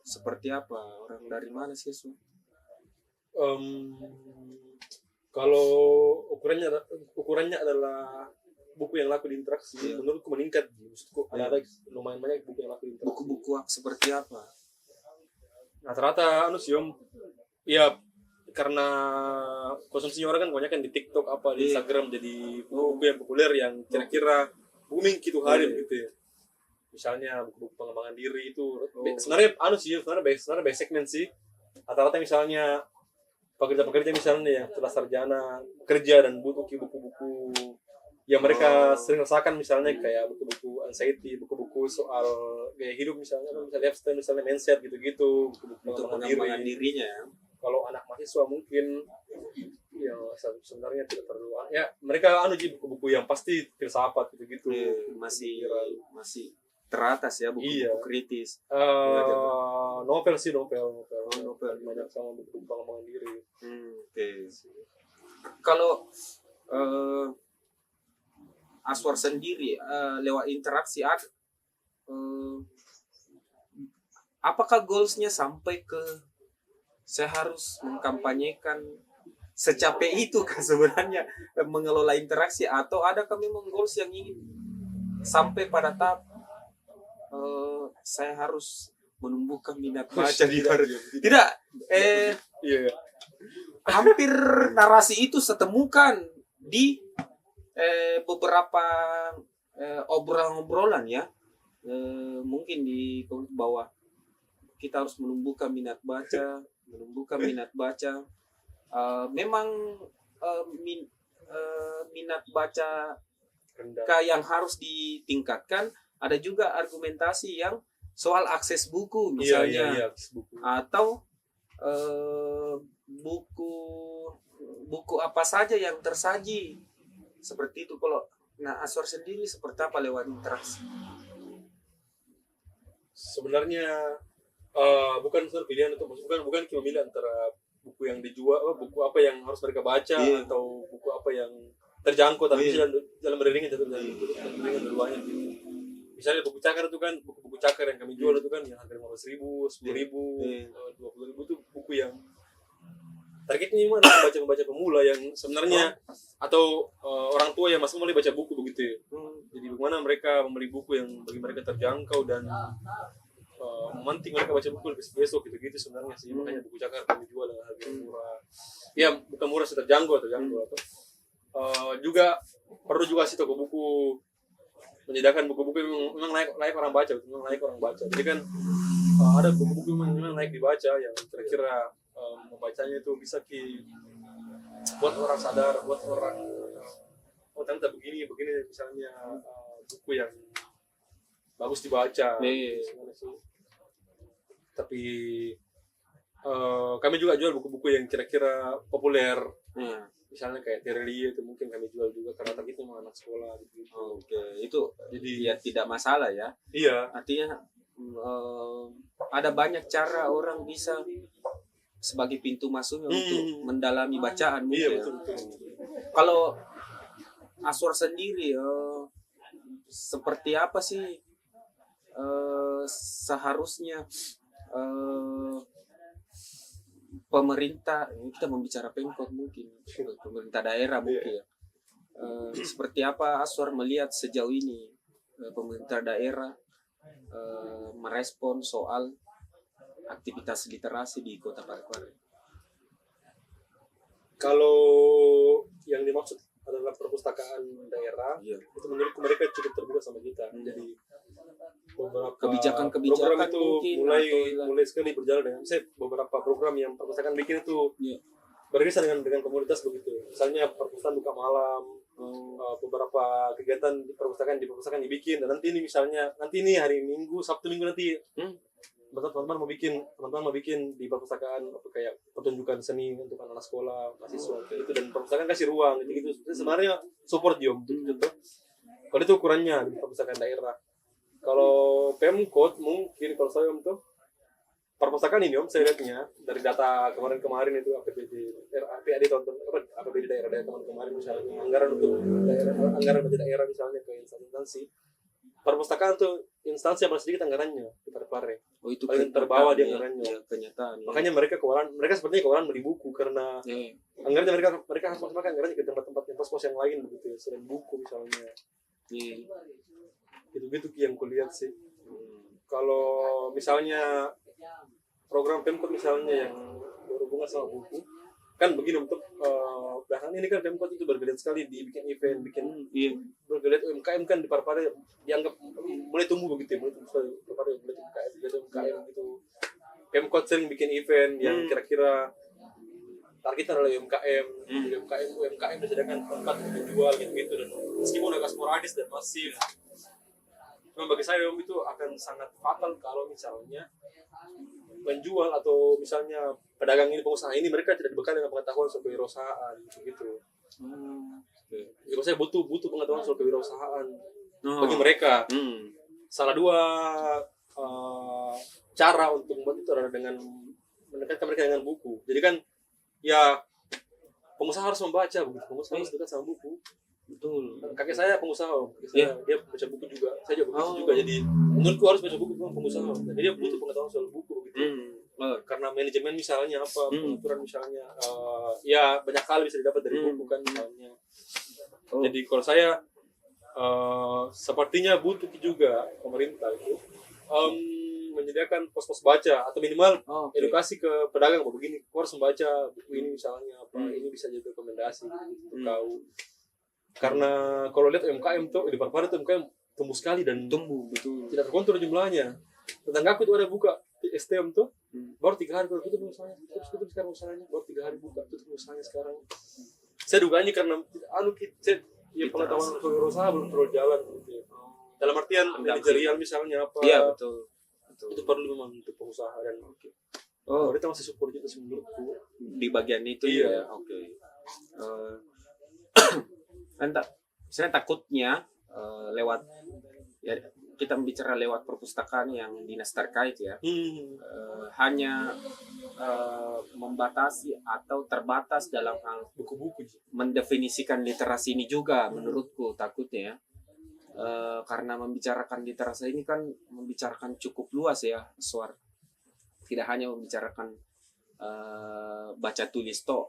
seperti apa? Orang dari mana sih? Kalau ukurannya adalah buku yang laku di interaksi, menurutku meningkat. Maksudku ada lumayan banyak buku yang laku di interaksi. Buku-buku seperti apa? Rata-rata ya karena konsumsi orang kan banyak kan di TikTok di Instagram, jadi buku yang populer yang kira-kira booming gitu hari begitu ya. Misalnya buku-buku pengembangan diri itu sebenarnya basic segmen sih. Rata-rata misalnya pekerja-pekerja misalnya yang telah sarjana kerja dan butuh buku-buku yang mereka sering rasakan, misalnya kayak buku-buku anxiety, buku-buku soal gaya hidup misalnya lifestyle, misalnya mindset gitu-gitu, buku-buku untuk pengembangan dirinya. Kalau anak mahasiswa mungkin yang sebenarnya tidak perlu ya, mereka buku-buku yang pasti filsafat gitu-gitu. Masih teratas ya, buku-buku kritis. Novel banyak sama buku pengembangan diri. Kalau Aswar sendiri lewat interaksi apakah goalsnya sampai ke saya harus mengkampanyekan secapek itu kan sebenarnya mengelola interaksi, atau adakah memang goals yang ingin sampai pada tahap saya harus menumbuhkan minat baca di tidak hampir narasi itu saya temukan di beberapa obrolan-obrolan ya, mungkin di bawah kita harus menumbuhkan minat baca. Memang minat baca ketika yang harus ditingkatkan, ada juga argumentasi yang soal akses buku misalnya, Iya, akses buku. atau buku buku apa saja yang tersaji seperti itu. Kalau Aswar sendiri seperti apa lewat interaksi? Sebenarnya bukan soal pilihan itu, bukan kita memilih antara buku yang dijual, buku apa yang harus mereka baca, atau buku apa yang terjangkau, tapi dalam beriringan keduanya. Misalnya buku cakar itu kan, buku-buku cakar yang kami jual itu kan yang harga 15.000, 10.000, 20.000 itu buku yang targetnya memang pembaca pemula yang sebenarnya atau orang tua yang masih mulai baca buku begitu. Jadi bagaimana mereka membeli buku yang bagi mereka terjangkau dan memantik mereka baca buku lebih besok gitu sebenarnya sih. Makanya buku cakar kami jual dengan harga murah. Ya bukan murah sih, terjangkau atau juga perlu juga sih toko buku menyediakan buku-buku yang memang layak orang baca, Jadi kan ada buku-buku yang memang layak dibaca yang kira-kira membacanya itu bisa buat orang sadar, buat orang ternyata begini misalnya buku yang bagus dibaca. Tapi kami juga jual buku-buku yang kira-kira populer. Misalnya kayak Terelie itu mungkin kami jual juga karena targetnya memang anak sekolah gitu. Oke, itu jadi ya tidak masalah ya. Iya. Artinya ada banyak cara orang bisa sebagai pintu masuknya untuk mendalami bacaan mungkin. Iya, betul. Kalau Aswar sendiri seperti apa sih seharusnya pemerintah, ini kita membicara Pemkot mungkin, pemerintah daerah mungkin ya. Seperti apa Aswar melihat sejauh ini pemerintah daerah merespon soal aktivitas literasi di Kota Parepare? Kalau yang dimaksud adalah perpustakaan daerah, itu menurutku mereka cukup terbuka sama kita. Jadi beberapa kebijakan-kebijakan program itu mungkin mulai sekali berjalan dengan beberapa program yang perpustakaan bikin itu beririsan dengan komunitas begitu. Misalnya perpustakaan buka malam, beberapa kegiatan di perpustakaan dibikin, dan nanti ini hari Minggu, Sabtu Minggu nanti teman-teman mau bikin di perpustakaan kayak pertunjukan seni untuk anak sekolah, mahasiswa itu, dan perpustakaan kasih ruang gitu. Sebenarnya support Jom gitu. Kalau itu ukurannya di perpustakaan daerah. Kalau Pemkot mungkin kalau saya untuk perpustakaan ini saya lihatnya dari data kemarin itu APBD daerah teman kemarin misalnya anggaran untuk daerah misalnya ke instansi perpustakaan tuh instansi yang paling sedikit anggarannya di Parepare. Itu paling terbawah di anggarannya. Kenyataan. Makanya mereka sepertinya kewalahan beli buku karena anggarannya mereka harus makan anggarannya ke tempat-tempat yang pos-pos yang lain begitu selain buku misalnya. Gitu yang kulihat sih. Kalau misalnya program Pemkot misalnya yang berhubungan sama buku, kan begini untuk belakangan ini kan Pemkot itu bergerak sekali bikin event, bergerak UMKM kan di Parepare dianggap mulai tumbuh begitu, mulai UMKM gitu. Pemkot sering bikin event yang kira-kira targetnya adalah UMKM disediakan tempat untuk jual gitu dan meskipun agak sporadis dan masif. Memang bagi saya itu akan sangat fatal kalau misalnya menjual atau misalnya pedagang ini, pengusaha ini mereka tidak dibekali dengan pengetahuan soal kewirausahaan gitu. Jadi saya butuh pengetahuan soal kewirausahaan bagi mereka. Salah dua cara untuk membuat itu adalah dengan mendekatkan mereka dengan buku. Jadi kan ya pengusaha harus membaca begitu, pengusaha harus dekat sama buku. Betul. Kakek saya pengusaha, dia baca buku juga. Saya juga baca juga. Jadi menurutku harus baca buku pengusaha. Jadi dia butuh pengetahuan soal buku begitu. Karena manajemen misalnya apa, pengaturan misalnya, ya banyak hal bisa didapat dari buku kan misalnya. Jadi kalau saya sepertinya butuh juga pemerintah itu menyediakan pos-pos baca atau minimal edukasi ke pedagang bahwa begini, kau harus membaca buku ini misalnya apa, ini bisa jadi rekomendasi untuk kau. Karena kalau lihat UMKM tuh di Parepare tuh UMKM tumbuh sekali dan tumbuh betul, tidak terkontrol jumlahnya. Tetanggaku tuh ada buka di STM tuh baru 3 hari tutup usahanya, tutup sekarang usahanya baru 3 hari buka tutup usahanya sekarang. Saya duganya karena Iya, pengetahuan usaha belum terlalu jalan gitu. Dalam artian manajerial misalnya apa? Iya, betul. Itu perlu memang untuk pengusaha dan Oh, kita masih support itu sih menurutku. di bagian itu Iya. ya. Oke. Entah, saya takutnya lewat ya kita bicara lewat perpustakaan yang dinas terkait ya, hanya membatasi atau terbatas dalam hal Buku-buku. mendefinisikan literasi ini juga menurutku takutnya ya. Karena membicarakan literasi ini kan membicarakan cukup luas ya, Suar. Tidak hanya membicarakan baca tulis toh,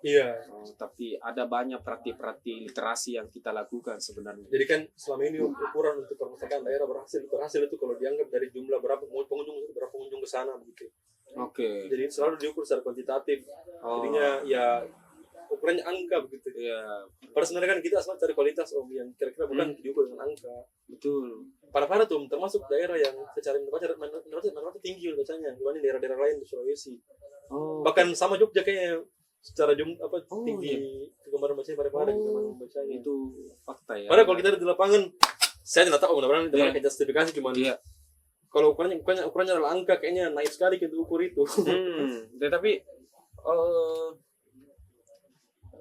tapi ada banyak praktik-praktik literasi yang kita lakukan sebenarnya. Jadi kan selama ini ukuran untuk perpustakaan daerah berhasil itu kalau dianggap dari jumlah berapa pengunjung ke sana begitu. Oke. Jadi selalu diukur secara kuantitatif. Jadinya ya ukurannya angka begitu. Ya, Padahal sebenarnya kan kita asal cari kualitas yang kira-kira bukan diukur dengan angka. betul. Parah-parah tuh, termasuk daerah yang secara menurut tinggi bacanya dibanding daerah-daerah lain di Sulawesi. Bahkan sama Jogja kayaknya secara tinggi kegemaran bacanya parah-parah kegemaran bacanya. Itu fakta ya. Padahal kalau kita di lapangan, saya tidak tahu mudah-mudahan kayak justifikasi cuman. Kalau ukurannya adalah angka, kayaknya naik sekali kita ukur itu. Tetapi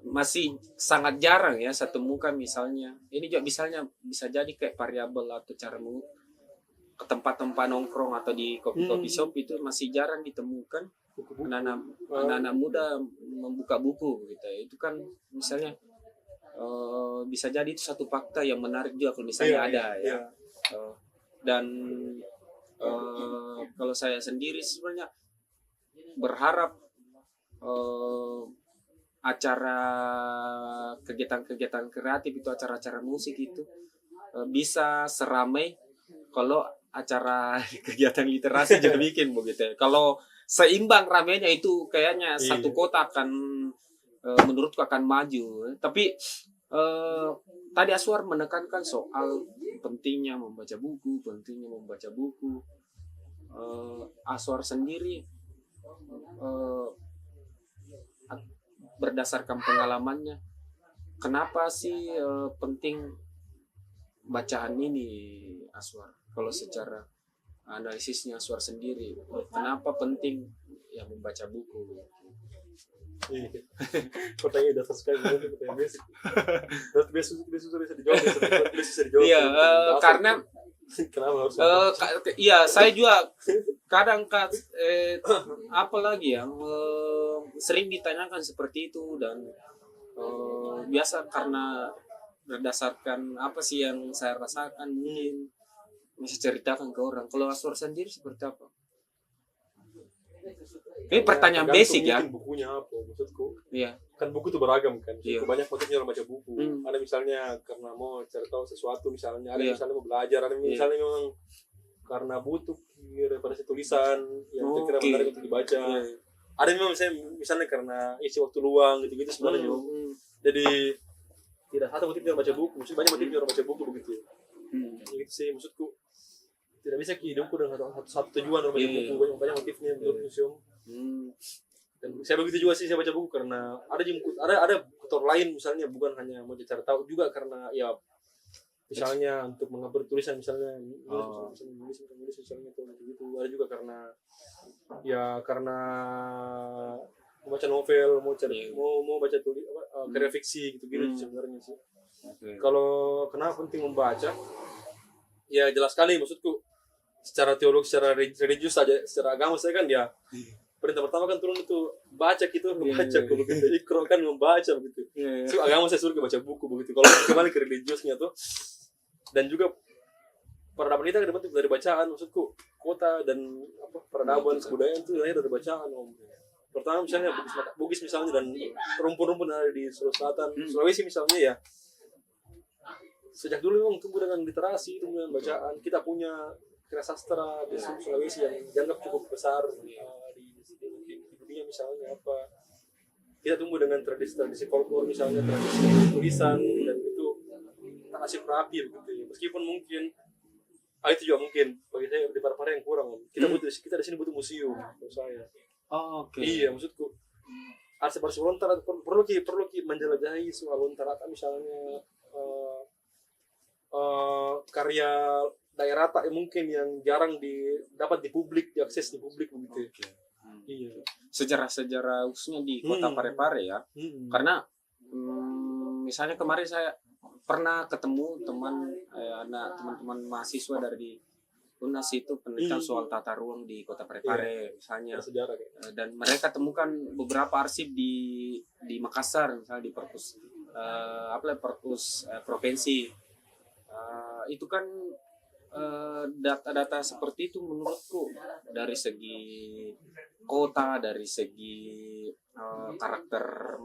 masih sangat jarang ya saya temukan misalnya. Ini juga misalnya bisa jadi kayak variabel atau cara ke tempat-tempat nongkrong atau di kopi-kopi shop itu masih jarang ditemukan anak-anak muda membuka buku gitu. Itu kan misalnya bisa jadi itu satu fakta yang menarik juga kalau misalnya ada ya. Dan kalau saya sendiri sebenarnya berharap acara kegiatan-kegiatan kreatif itu acara-acara musik itu bisa seramai kalau acara kegiatan literasi juga bikin begitu. Kalau seimbang ramainya itu kayaknya satu kota akan menurutku akan maju. Tapi tadi Aswar menekankan soal pentingnya membaca buku, Aswar sendiri berdasarkan pengalamannya, kenapa sih penting bacaan ini, Aswar? Kalau secara analisisnya Aswar sendiri, kenapa penting ya membaca buku? Pertanyaan dasar sekali, pertanyaan basic. Biasa bisa dijawab. Iya, karena kenapa harus? Iya, saya juga kadang apa lagi ya sering ditanyakan seperti itu dan biasa karena berdasarkan apa sih yang saya rasakan mungkin bisa ceritakan ke orang. Kalau Aswar sendiri seperti apa? Ini pertanyaan basic ya. Bukunya apa maksudku? Iya. Kan buku itu beragam kan. Iya. Banyak motifnya orang baca buku. Ada misalnya karena mau cari tahu sesuatu misalnya, ada misalnya mau belajar, ada misalnya memang karena butuh referensi tulisan yang kira-kira menarik untuk dibaca. Ada memang misalnya karena isi waktu luang gitu-gitu sebenarnya. Jadi tidak satu motif orang baca buku, maksudnya banyak motif orang baca buku begitu. Gitu sih maksudku. Tidak bisa hidupku dengan satu tujuan orang baca buku, banyak motifnya menurut museum. Dan saya begitu juga sih, saya baca buku karena ada faktor lain misalnya, bukan hanya mau cari tahu, juga karena ya misalnya untuk mengatur tulisan misalnya nulis misalnya gitu. Ada juga karena membaca novel, mau baca tulis karya fiksi gitu sebenarnya sih. Kalau kenapa penting membaca, ya jelas sekali maksudku secara teologi, secara religius saja, secara agama saya kan ya perintah pertama kan turun itu baca gitu, membaca begitu. Ikro kan membaca begitu. So, agama saya suruh baca buku begitu. Kalau kembali ke religiusnya tuh, dan juga peradaban kita terbentuk dari bacaan, maksudku kota dan peradaban kebudayaan itu lahir dari bacaan. Pertama misalnya Bugis misalnya, dan rumpun-rumpun ada di Sulawesi Selatan, Sulawesi misalnya ya. Sejak dulu memang tumbuh dengan literasi, tumbuh dengan bacaan. Kita punya karya sastra di Sulawesi yang dianggap cukup besar di dunia misalnya apa. Kita tumbuh dengan tradisi folklore misalnya, tradisi tulisan, dan itu tak asik rapi begitu ya. Meskipun mungkin itu juga mungkin bagi saya di para yang kurang. Kita di sini butuh museum menurut saya. Iya, maksudku ada seperti lontar, perlu menjelajahi soal lontar misalnya karya daerah tak mungkin yang jarang dapat di publik, diakses di publik begitu. Oke. Iya. Sejarah-sejarah khususnya di kota Parepare ya. Karena misalnya kemarin saya pernah ketemu teman-teman mahasiswa dari UNAS itu penelitian soal tata ruang di kota Parepare misalnya. Sejarah kayak. Dan mereka temukan beberapa arsip di Makassar misalnya di Perpus provinsi. Itu kan data-data seperti itu menurutku dari segi kota, dari segi karakter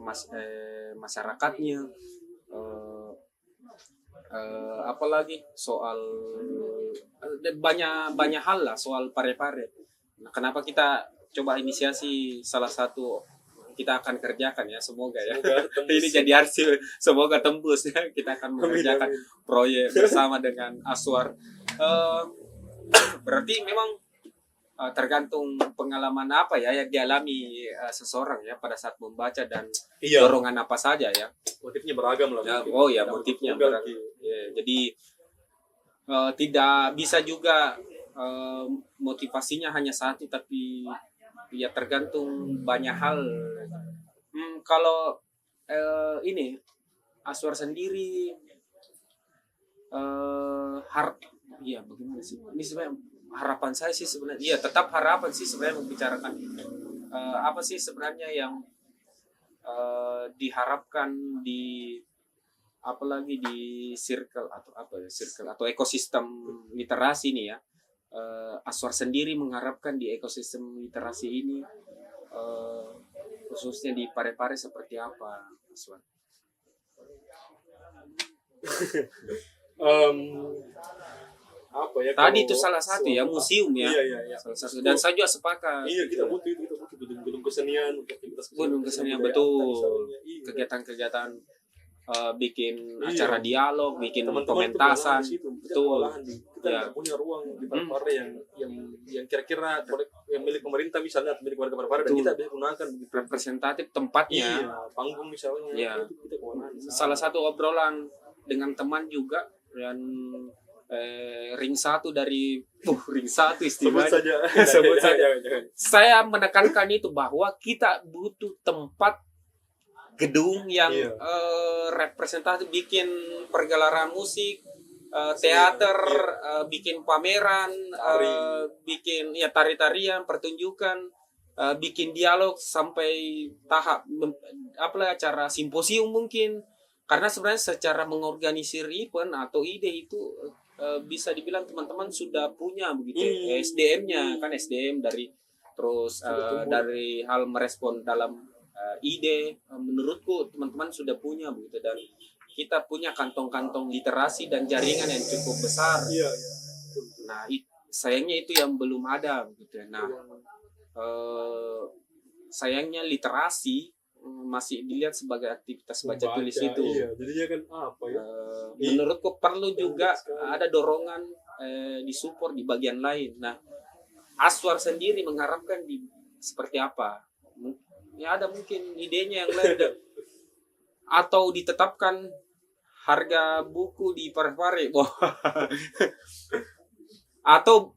masyarakatnya, apalagi soal banyak hal lah soal Parepare. Nah, kenapa kita coba inisiasi salah satu kita akan kerjakan ya, semoga ya. Ini jadi arsip, semoga tembus ya. Kita akan mengerjakan proyek bersama dengan Aswar. Berarti memang tergantung pengalaman apa ya yang dialami seseorang ya pada saat membaca dan dorongan apa saja ya. Motifnya beragam lah. Ya, motifnya beragam. Ya, jadi tidak bisa juga motivasinya hanya satu, tapi ya tergantung banyak hal. Kalau ini Aswar sendiri bagaimana sih? Ini sebenarnya harapan saya sih sebenarnya, tetap harapan sih sebenarnya membicarakan apa sih sebenarnya yang diharapkan apalagi di circle atau ekosistem literasi ini ya. Aswar sendiri mengharapkan di ekosistem literasi ini khususnya di Parepare seperti apa, Aswar? Apa ya? Tadi itu salah satu ya, museum ya. Iya. Salah satu. Dan saya juga sepakat. Iya, kita butuh gedung kesenian, gedung kesenian betul. Kegiatan-kegiatan bikin acara dialog, bikin pementasan, betul. Kita punya ruang di Parepare yang kira-kira yang milik pemerintah misalnya, milik warga Parepare, dan kita bisa gunakan representatif tempatnya. Iya, panggung misalnya. Iya. Kita salah satu obrolan dengan teman juga dan ring satu istilahnya. Sebut saja. Saya menekankan itu bahwa kita butuh tempat gedung yang representatif, bikin pergelaran musik, teater, bikin pameran, bikin tari-tarian, pertunjukan, bikin dialog sampai tahap acara simposium mungkin. Karena sebenarnya secara mengorganisir event atau ide itu bisa dibilang teman-teman sudah punya begitu SDM-nya kan, SDM dari hal merespon dalam ide, menurutku teman-teman sudah punya begitu, dan kita punya kantong-kantong literasi dan jaringan yang cukup besar. Nah, sayangnya itu yang belum ada begitu. Nah, sayangnya literasi masih dilihat sebagai aktivitas baca tulis itu. Iya, jadinya kan apa ya? Menurutku perlu juga ada dorongan disupport di bagian lain. Nah, Aswar sendiri mengharapkan seperti apa? Ya ada mungkin idenya yang lain atau ditetapkan harga buku di Parepare, atau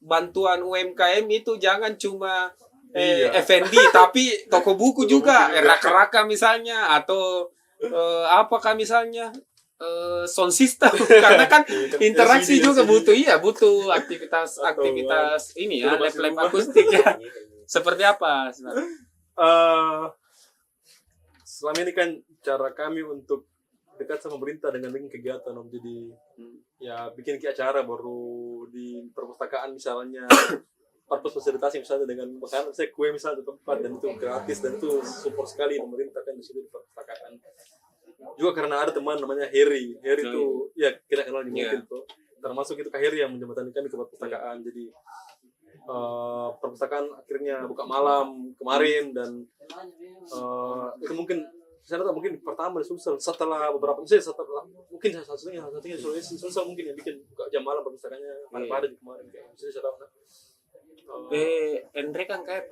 bantuan UMKM itu jangan cuma F&B tapi toko buku juga, rak-raka misalnya, atau apakah misalnya sound system karena kan interaksi juga butuh aktivitas ini ya, lab akustik ya. Seperti apa sebenarnya? Selama ini kan cara kami untuk dekat sama pemerintah dengan kegiatan, jadi ya bikin acara baru di perpustakaan misalnya, purpose fasilitasi misalnya dengan makanan, saya kue misalnya di tempat, dan itu gratis, dan itu support sekali pemerintah kan di situ di perpustakaan. Juga karena ada teman namanya Heri itu ya kita kenal di mungkin tuh, termasuk itu Kak Heri yang menjembatani kami ke perpustakaan. Jadi perpustakaan akhirnya buka malam kemarin, dan itu mungkin saya tahu mungkin pertama di Sulsel, setelah beberapa mungkin satunya Sulsel mungkin yang bikin buka jam malam perpustakaannya pada kemarin kayak saya tahu. Andre kan kayak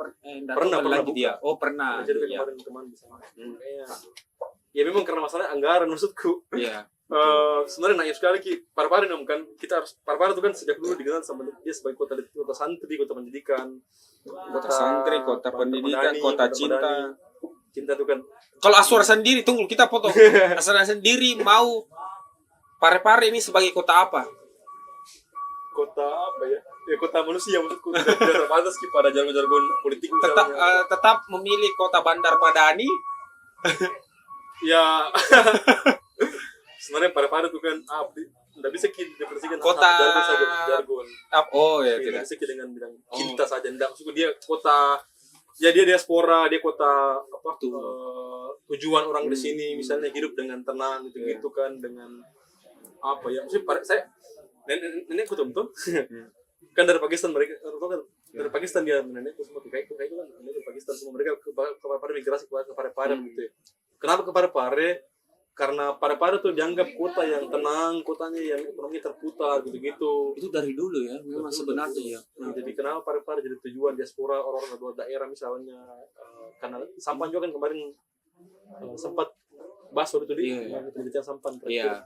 pernah lagi buka. dia. Oh pernah. Jadi kemarin teman bisa. Ya memang karena masalah anggaran maksudku. Iya. Sebenarnya naif sekali Ki. Parepare kan kita harus Parepare itu kan sejak dulu dikenal sama dia sebagai kota santri, kota pendidikan, Kota santri, kota pendidikan, madani, kota cinta. madani. Cinta itu kan Kalau Aswar sendiri, tunggu kita foto. Aswar sendiri mau Parepare ini sebagai kota apa? kota apa ya? Ya kota manusia maksudku tidak terbatas Ki pada jargon-jargon politik Tetap misalnya. tetap memilih kota Bandar Madani. Ya sebenarnya Parepare itu kan tidak bisa Ki definisikan Kota- jargon saja jargon. Oh ya Tidak tidak. bisa Ki dengan bilang cinta saja tidak maksudku dia kota ya dia diaspora dia kota apa Tuh. tujuan orang di sini misalnya hidup dengan tenang gitu kan dengan apa ya maksudnya saya nenekku tuh kan dari Pakistan mereka kan dari Pakistan dia nenekku semua kayak itu kan nenek dari Pakistan semua mereka ke Parepare migrasi ke Parepare gitu ya. Kenapa ke Parepare? Karena Parepare tuh dianggap kota yang tenang, kotanya yang ekonomi terputar gitu-gitu. Itu dari dulu ya, memang Betul, sebenarnya betul. ya. Jadi kenapa Parepare jadi tujuan diaspora orang-orang luar daerah misalnya karena Sampan juga kan kemarin sempat bahas waktu itu di Iya. penelitian Sampan Iya.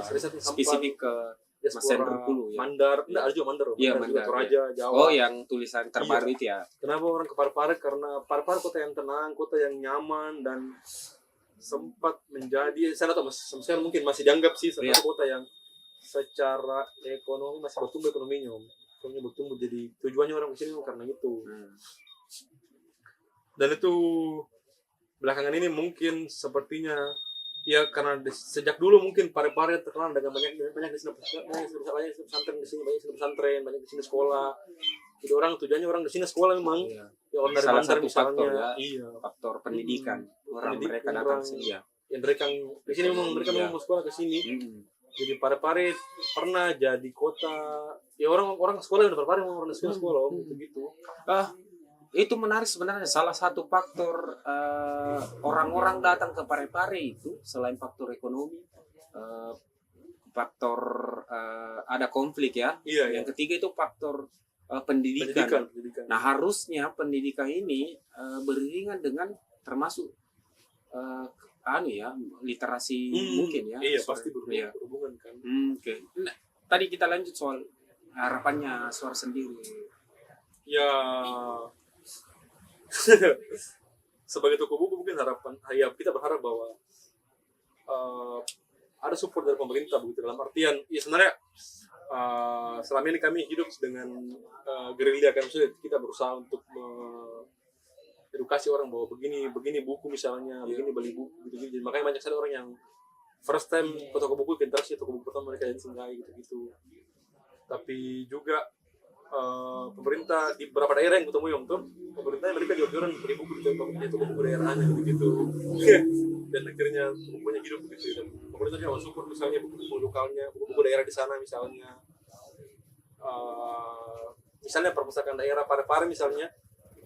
riset Sampan Spesifik ke Mas diaspora Hendro dulu ya. Mandar enggak ada juga Mandar Iya, Mandar juga Mandar, Toraja Jawa. Oh, yang tulisan terbaru itu ya. Kenapa orang ke Parepare? Karena Parepare kota yang tenang, kota yang nyaman dan sempat menjadi saya tahu saya mungkin masih dianggap sih sebagai Iya. kota yang secara ekonomi masih bertumbuh ekonominya ekonominya bertumbuh jadi tujuannya orang ke sini karena itu dan itu belakangan ini mungkin sepertinya ya karena sejak dulu mungkin Parepare terkenal dengan banyak di sini banyak pesantren di sini banyak pesantren banyak di sini sekolah jadi orang tujuannya orang di sini sekolah memang Iya. ya orang dari Salah Bandar satu misalnya faktor ya. iya Faktor pendidikan. Orang Pendidik- mereka datang orang- sini ya. ya mereka di sini memang mereka Iya. memang mau sekolah ke sini Mm. jadi Parepare pernah jadi kota ya orang sekolah yang Parepare memang orang sekolah gitu Itu menarik sebenarnya. Salah satu faktor orang-orang datang ke Parepare itu selain faktor ekonomi, faktor ada konflik ya. iya Yang ketiga itu faktor pendidikan. pendidikan Nah harusnya pendidikan ini beriringan dengan termasuk literasi mungkin ya. iya Sorry. pasti Iya. berhubungan kan Oke. Nah, tadi kita lanjut soal harapannya Suara sendiri. ya sebagai toko buku mungkin harapan ya kita berharap bahwa ada support dari pemerintah begitu dalam artian ya sebenarnya selama ini kami hidup dengan gerilya kan maksudnya kita berusaha untuk edukasi orang bahwa begini buku misalnya begini beli buku gitu jadi makanya banyak sekali orang yang first time ke toko buku interaksi toko buku pertama mereka yang singgahi gitu tapi juga pemerintah di beberapa daerah yang ketemu yang tuh pemerintah mereka diorderan beli buku di toko buku daerahnya gitu dan akhirnya bukunya hidup gitu dan pemerintah juga support misalnya buku-buku lokalnya buku-buku daerah di sana misalnya misalnya perpustakaan daerah Parepare misalnya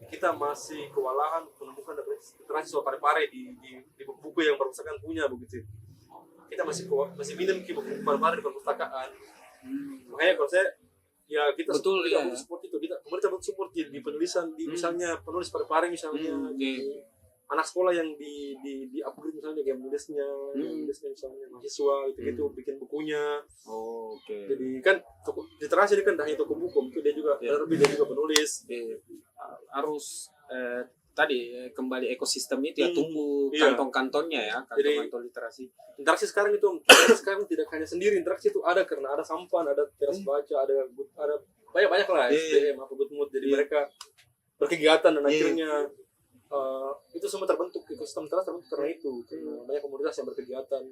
kita masih kewalahan menemukan literasi soal Parepare di buku-buku yang perpustakaan punya begitu kita masih minim buku Parepare di perpustakaan makanya kalau saya ya kita Betul, kita iya. butuh support itu kita pemerintah butuh support di penulisan di misalnya penulis Parepare misalnya di anak sekolah yang di upgrade misalnya kayak menulisnya misalnya mahasiswa gitu bikin bukunya Oke. jadi kan literasi ini kan tidak hanya toko buku itu dia juga terlebih dia juga penulis Harus tadi kembali ekosistem itu ya tumbuh Iya. kantong-kantongnya ya kantong-kantong literasi. interaksi sekarang tidak hanya sendiri interaksi itu ada karena ada Sampan ada teras baca ada banyak lah SDM apa good mood jadi mereka berkegiatan dan akhirnya itu semua terbentuk ekosistem teras terbentuk karena itu karena banyak komunitas yang berkegiatan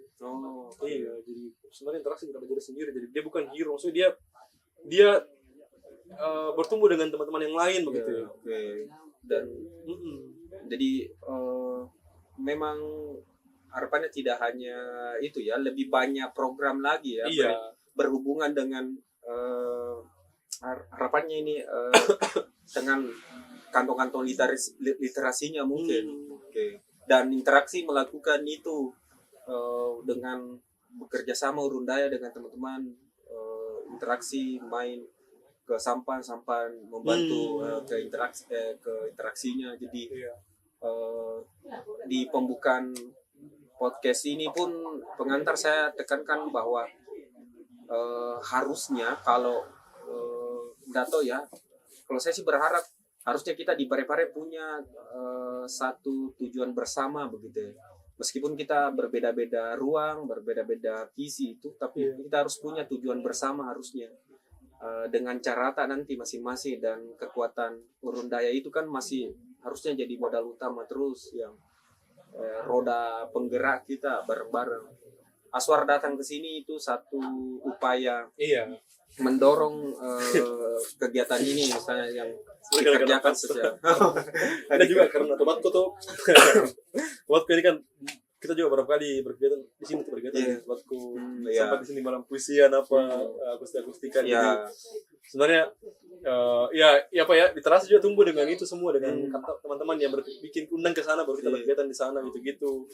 iya jadi sebenarnya interaksi tidak berdiri sendiri jadi dia bukan hero maksudnya dia bertumbuh dengan teman-teman yang lain begitu ya Oke. Dan jadi memang harapannya tidak hanya itu ya, lebih banyak program lagi ya iya berhubungan dengan harapannya ini dengan kantong-kantong literasinya mungkin. Oke. Dan interaksi melakukan itu dengan bekerja sama urun daya dengan teman-teman interaksi main ke sampan membantu ke interaksinya jadi iya di pembukaan podcast ini pun pengantar saya tekankan bahwa harusnya kalau nggak tahu ya, kalau saya sih berharap harusnya kita di Parepare punya satu tujuan bersama begitu ya. Meskipun kita berbeda-beda ruang, berbeda-beda visi itu, tapi kita harus punya tujuan bersama harusnya. Dengan carata nanti masing-masing dan kekuatan urun daya itu kan masih harusnya jadi modal utama terus yang roda penggerak kita bareng-bareng. Aswar datang ke sini itu satu upaya mendorong kegiatan ini misalnya yang dikerjakan secara ada juga karena tempatku tuh tempatku ini kan kita juga beberapa kali berkegiatan di sini tuh berkegiatan tempatku sempat di sini malam puisian akustikan jadi sebenarnya ya apa ya literasi juga tumbuh dengan itu semua dengan teman-teman yang bikin undang ke sana baru kita berkegiatan di sana gitu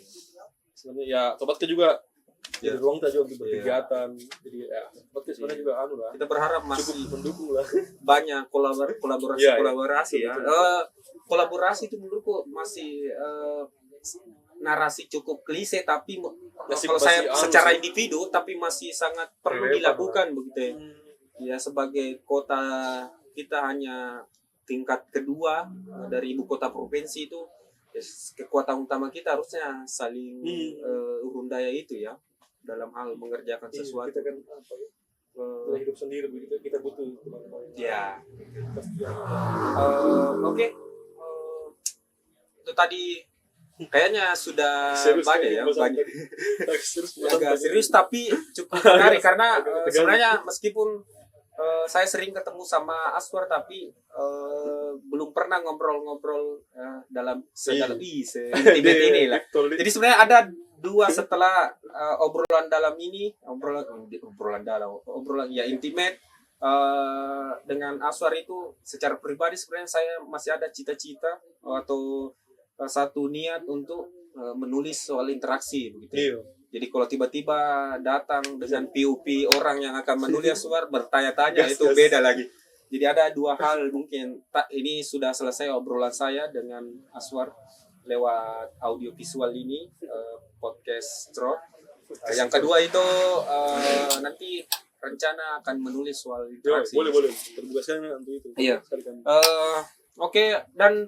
sebenarnya ya tempatku juga jadi ruang kita juga untuk berkegiatan jadi ya podcast sebenarnya juga kita berharap masih cukup mendukung lah banyak kolaborasi ya kolaborasi itu menurutku masih narasi cukup klise tapi kalau saya secara individu tapi masih sangat perlu dilakukan begitu ya sebagai kota kita hanya tingkat kedua dari ibu kota provinsi itu kekuatan utama kita harusnya saling urun daya itu ya dalam hal mengerjakan sesuatu. Kita kan kita hidup sendiri begitu kita butuh teman-teman. Ya. Oke. Itu tadi kayaknya sudah banyak ya banyak. Agak serius tapi cukup menarik karena sebenarnya meskipun saya sering ketemu sama Aswar tapi belum pernah ngobrol-ngobrol dalam intimate ini lah. Jadi sebenarnya ada dua setelah obrolan dalam ini obrolan ya intimate dengan Aswar itu secara pribadi sebenarnya saya masih ada cita-cita atau satu niat untuk menulis soal interaksi begitu. Jadi kalau tiba-tiba datang dengan POP orang yang akan menulis Aswar bertanya-tanya itu beda lagi. Jadi ada dua hal mungkin ini sudah selesai obrolan saya dengan Aswar lewat audio visual ini podcast Drop. Yang kedua itu nanti rencana akan menulis soal interaksi. Boleh terbuka sekali untuk itu. Iya. Oke, dan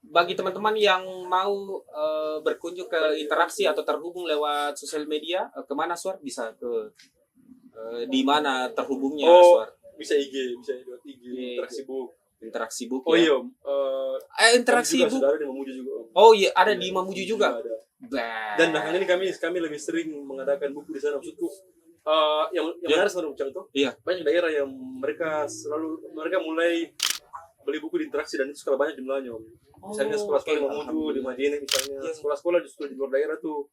bagi teman-teman yang mau berkunjung ke interaksi atau terhubung lewat sosial media, kemana Aswar bisa ke di mana terhubungnya Aswar? Bisa IG interaksi book. Oh iya. Interaksi book. Sudah ada di Mamuju juga. Oh iya, ada di Mamuju juga. Dan belakangan ini kami lebih sering mengadakan buku di sana maksudku. Yang menarik sebenarnya contoh. Iya. Banyak daerah yang mereka mulai beli buku di interaksi dan itu skala banyak jumlahnya. Misalnya sekolah-sekolah di Mamuju, di Madinah misalnya. Sekolah-sekolah justru di luar daerah tuh.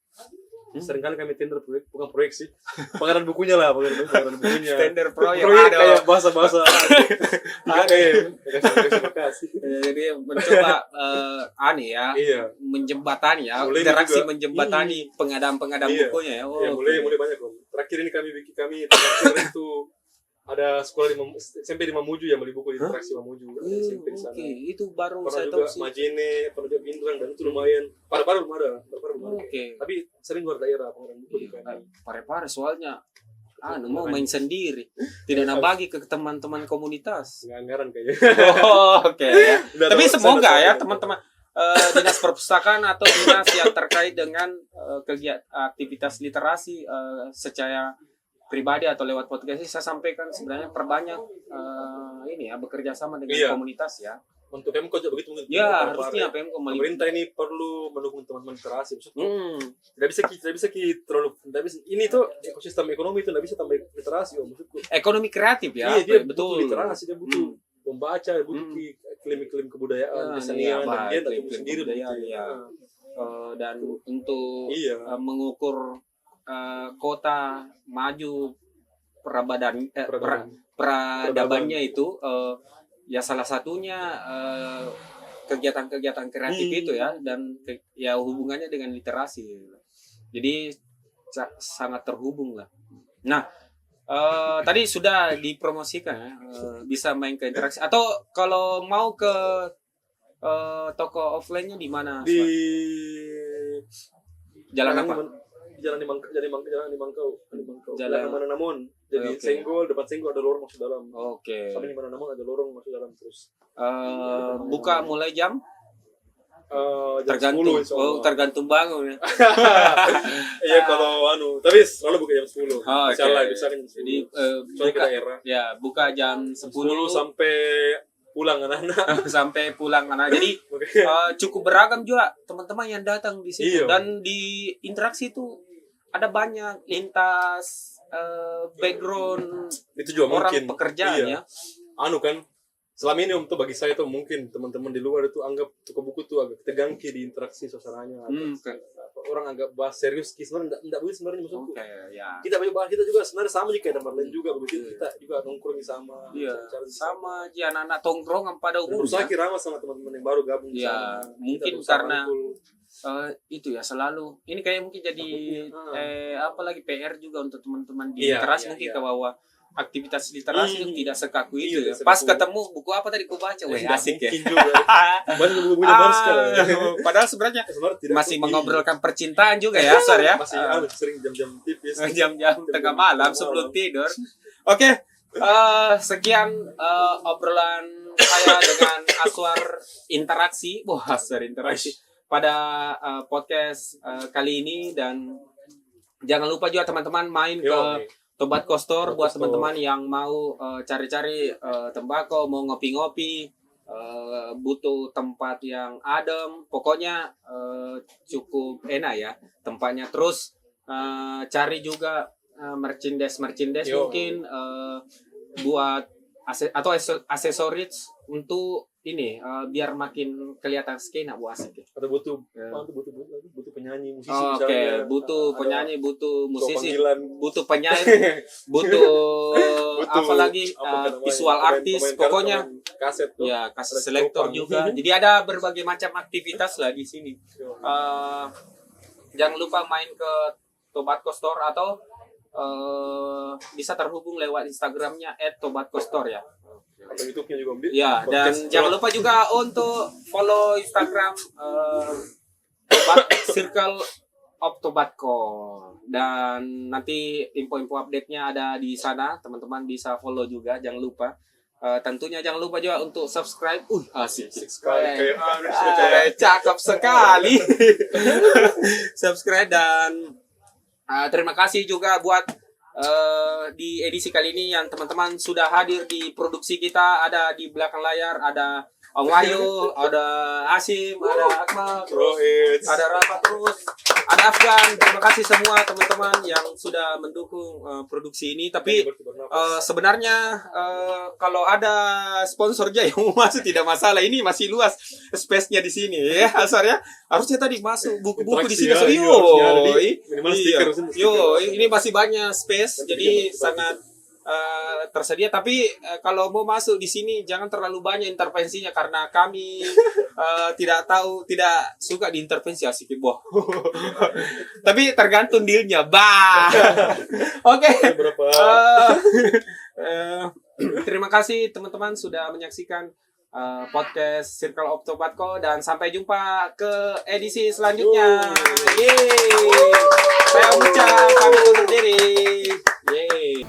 Seringkali kami tender proyek, bukan proyek sih. Pengadaan bukunya lah, pengadaan bukunya. Tender proyek kayak bahasa-bahasa. Terima kasih. Jadi mencoba menjembatani ya, interaksi menjembatani pengadaan bukunya ya. Iya, mulai banyak kok. Terakhir ini kami itu ada sekolah SMP di Mamuju yang beli buku di interaksi Mamuju. SMP di sana. Itu baru pernah saya juga tahu sih. Majene, pernah juga Pindrang dan itu lumayan. Parepare belum ada. Tapi sering luar daerah pengadaan buku di sana. Parepare soalnya mau main sendiri. Tidak nabagi ke teman-teman komunitas. Nggak anggaran kayaknya. Oke ya. Tapi semoga ya teman-teman dinas perpustakaan atau dinas yang terkait dengan kegiatan aktivitas literasi secara pribadi atau lewat podcast ini saya sampaikan sebenarnya perbanyak bekerja sama dengan komunitas ya. Untuk Pemko juga begitu mungkin. Ya, harusnya Pemko pemerintah ini perlu mendukung teman-teman literasi. Tidak bisa terlalu ini tuh ekosistem ekonomi itu tidak bisa tambah literasi maksudku. Ekonomi kreatif ya. Iya, dia betul literasi, dia butuh membaca, butuh iklim kebudayaan, kesenian dan dia tak sendiri dan untuk mengukur kota maju peradabannya itu ya salah satunya kegiatan-kegiatan kreatif itu ya dan ya hubungannya dengan literasi. Jadi sangat terhubung lah. Nah, tadi sudah dipromosikan ya, bisa main ke interaksi atau kalau mau ke toko offline-nya di mana? Di Jalan apa? jalan di Mangkau, Jalan. Jalan mana namun. Jadi Oke. senggol, depan senggol ada lorong masuk dalam. Oke. Samping di mana namun ada lorong masuk dalam terus. Buka mulai jam? Jam Tergantung. 10 insyaallah. Tergantung bangun ya. Iya kalau tapi selalu buka jam 10. Oh, oke. Insyaallah bisa kan jam 10. Jadi Soalnya ke buka daerah. ya buka jam 10 sampai pulang anak-anak. sampai pulang anak. Jadi Oke. cukup beragam juga teman-teman yang datang di situ Iya. dan di interaksi itu ada banyak lintas background Itu juga orang mungkin pekerjaan iya. ya. Kan selama ini tuh bagi saya tuh mungkin teman-teman di luar itu anggap toko buku tuh agak tegangki di interaksi suasananya. Orang anggap bahas serius sebenarnya enggak begitu sebenarnya maksudku. Oke, ya. Kita juga sebenarnya sama juga tempat lain juga begitu. Kita juga nongkrong sama. Iya, cara sama aja anak-anak tongkrongan pada berusaha umumnya. kira sama teman-teman yang baru gabung di Iya, sana. mungkin Kita berusaha karena rangkul. itu ya selalu. Ini kayak mungkin jadi apalagi PR juga untuk teman-teman di Iya, literasi iya, mungkin iya. ke bawah aktivitas literasi itu tidak sekaku itu Iya, ya. tidak Pas sekaku. ketemu buku apa tadi ku baca, weh Tidak asik ya. mungkin juga. Banyak buku-bukunya baru sekali. Padahal sebenarnya Sebenarnya tidak masih mungkin. mengobrolkan percintaan juga ya, Sar ya. Masih sering jam-jam tipis. Jam-jam tengah malam sebelum tidur. Oke, sekian obrolan saya dengan Aswar interaksi. Wah, Aswar interaksi pada podcast kali ini, dan jangan lupa juga teman-teman main ke Tobat Kostor buat teman-teman yang mau cari-cari tembakau, mau ngopi-ngopi, butuh tempat yang adem, pokoknya cukup enak ya tempatnya. Terus cari juga merchandise mungkin buat aksesoris untuk ini biar makin kelihatan skena bu asik ya. Atau butuh penyanyi, musisi misalnya. Oke, butuh penyanyi, butuh musisi, butuh penyanyi, butuh apa lagi visual artis, pokoknya kaset tuh. ya kaset selektor juga. Jadi ada berbagai macam aktivitas lah di sini. Jangan lupa main ke Tobatco Store atau bisa terhubung lewat Instagramnya @tobatkostor ya. Atau YouTube-nya juga beli. Ya, dan jangan lupa juga untuk follow Instagram Circle of Tobatco, dan nanti info-info update-nya ada di sana, teman-teman bisa follow juga, jangan lupa. Tentunya jangan lupa juga untuk subscribe. Asik sekali. Cakep sekali. Subscribe, dan terima kasih juga buat di edisi kali ini yang teman-teman sudah hadir di produksi kita. Ada di belakang layar ada Om Wahyu, ada Asim, ada Akmal, ada Rafa, terus ada Afgan. Terima kasih semua teman-teman yang sudah mendukung produksi ini. Tapi sebenarnya kalau ada sponsor aja yang mau masuk tidak masalah. Ini masih luas space-nya di sini ya, Asar ya. Harusnya tadi masuk buku-buku di sini. Ini masih banyak space, jadi sangat tersedia. Tapi kalau mau masuk di sini jangan terlalu banyak intervensinya, karena kami tidak suka diintervensi asik boh. Tapi tergantung dealnya. Oke. Terima kasih teman-teman sudah menyaksikan podcast Circle of Tobatco, dan sampai jumpa ke edisi selanjutnya. Yeay. Saya Om Uca, pamit undur diri. Yeay.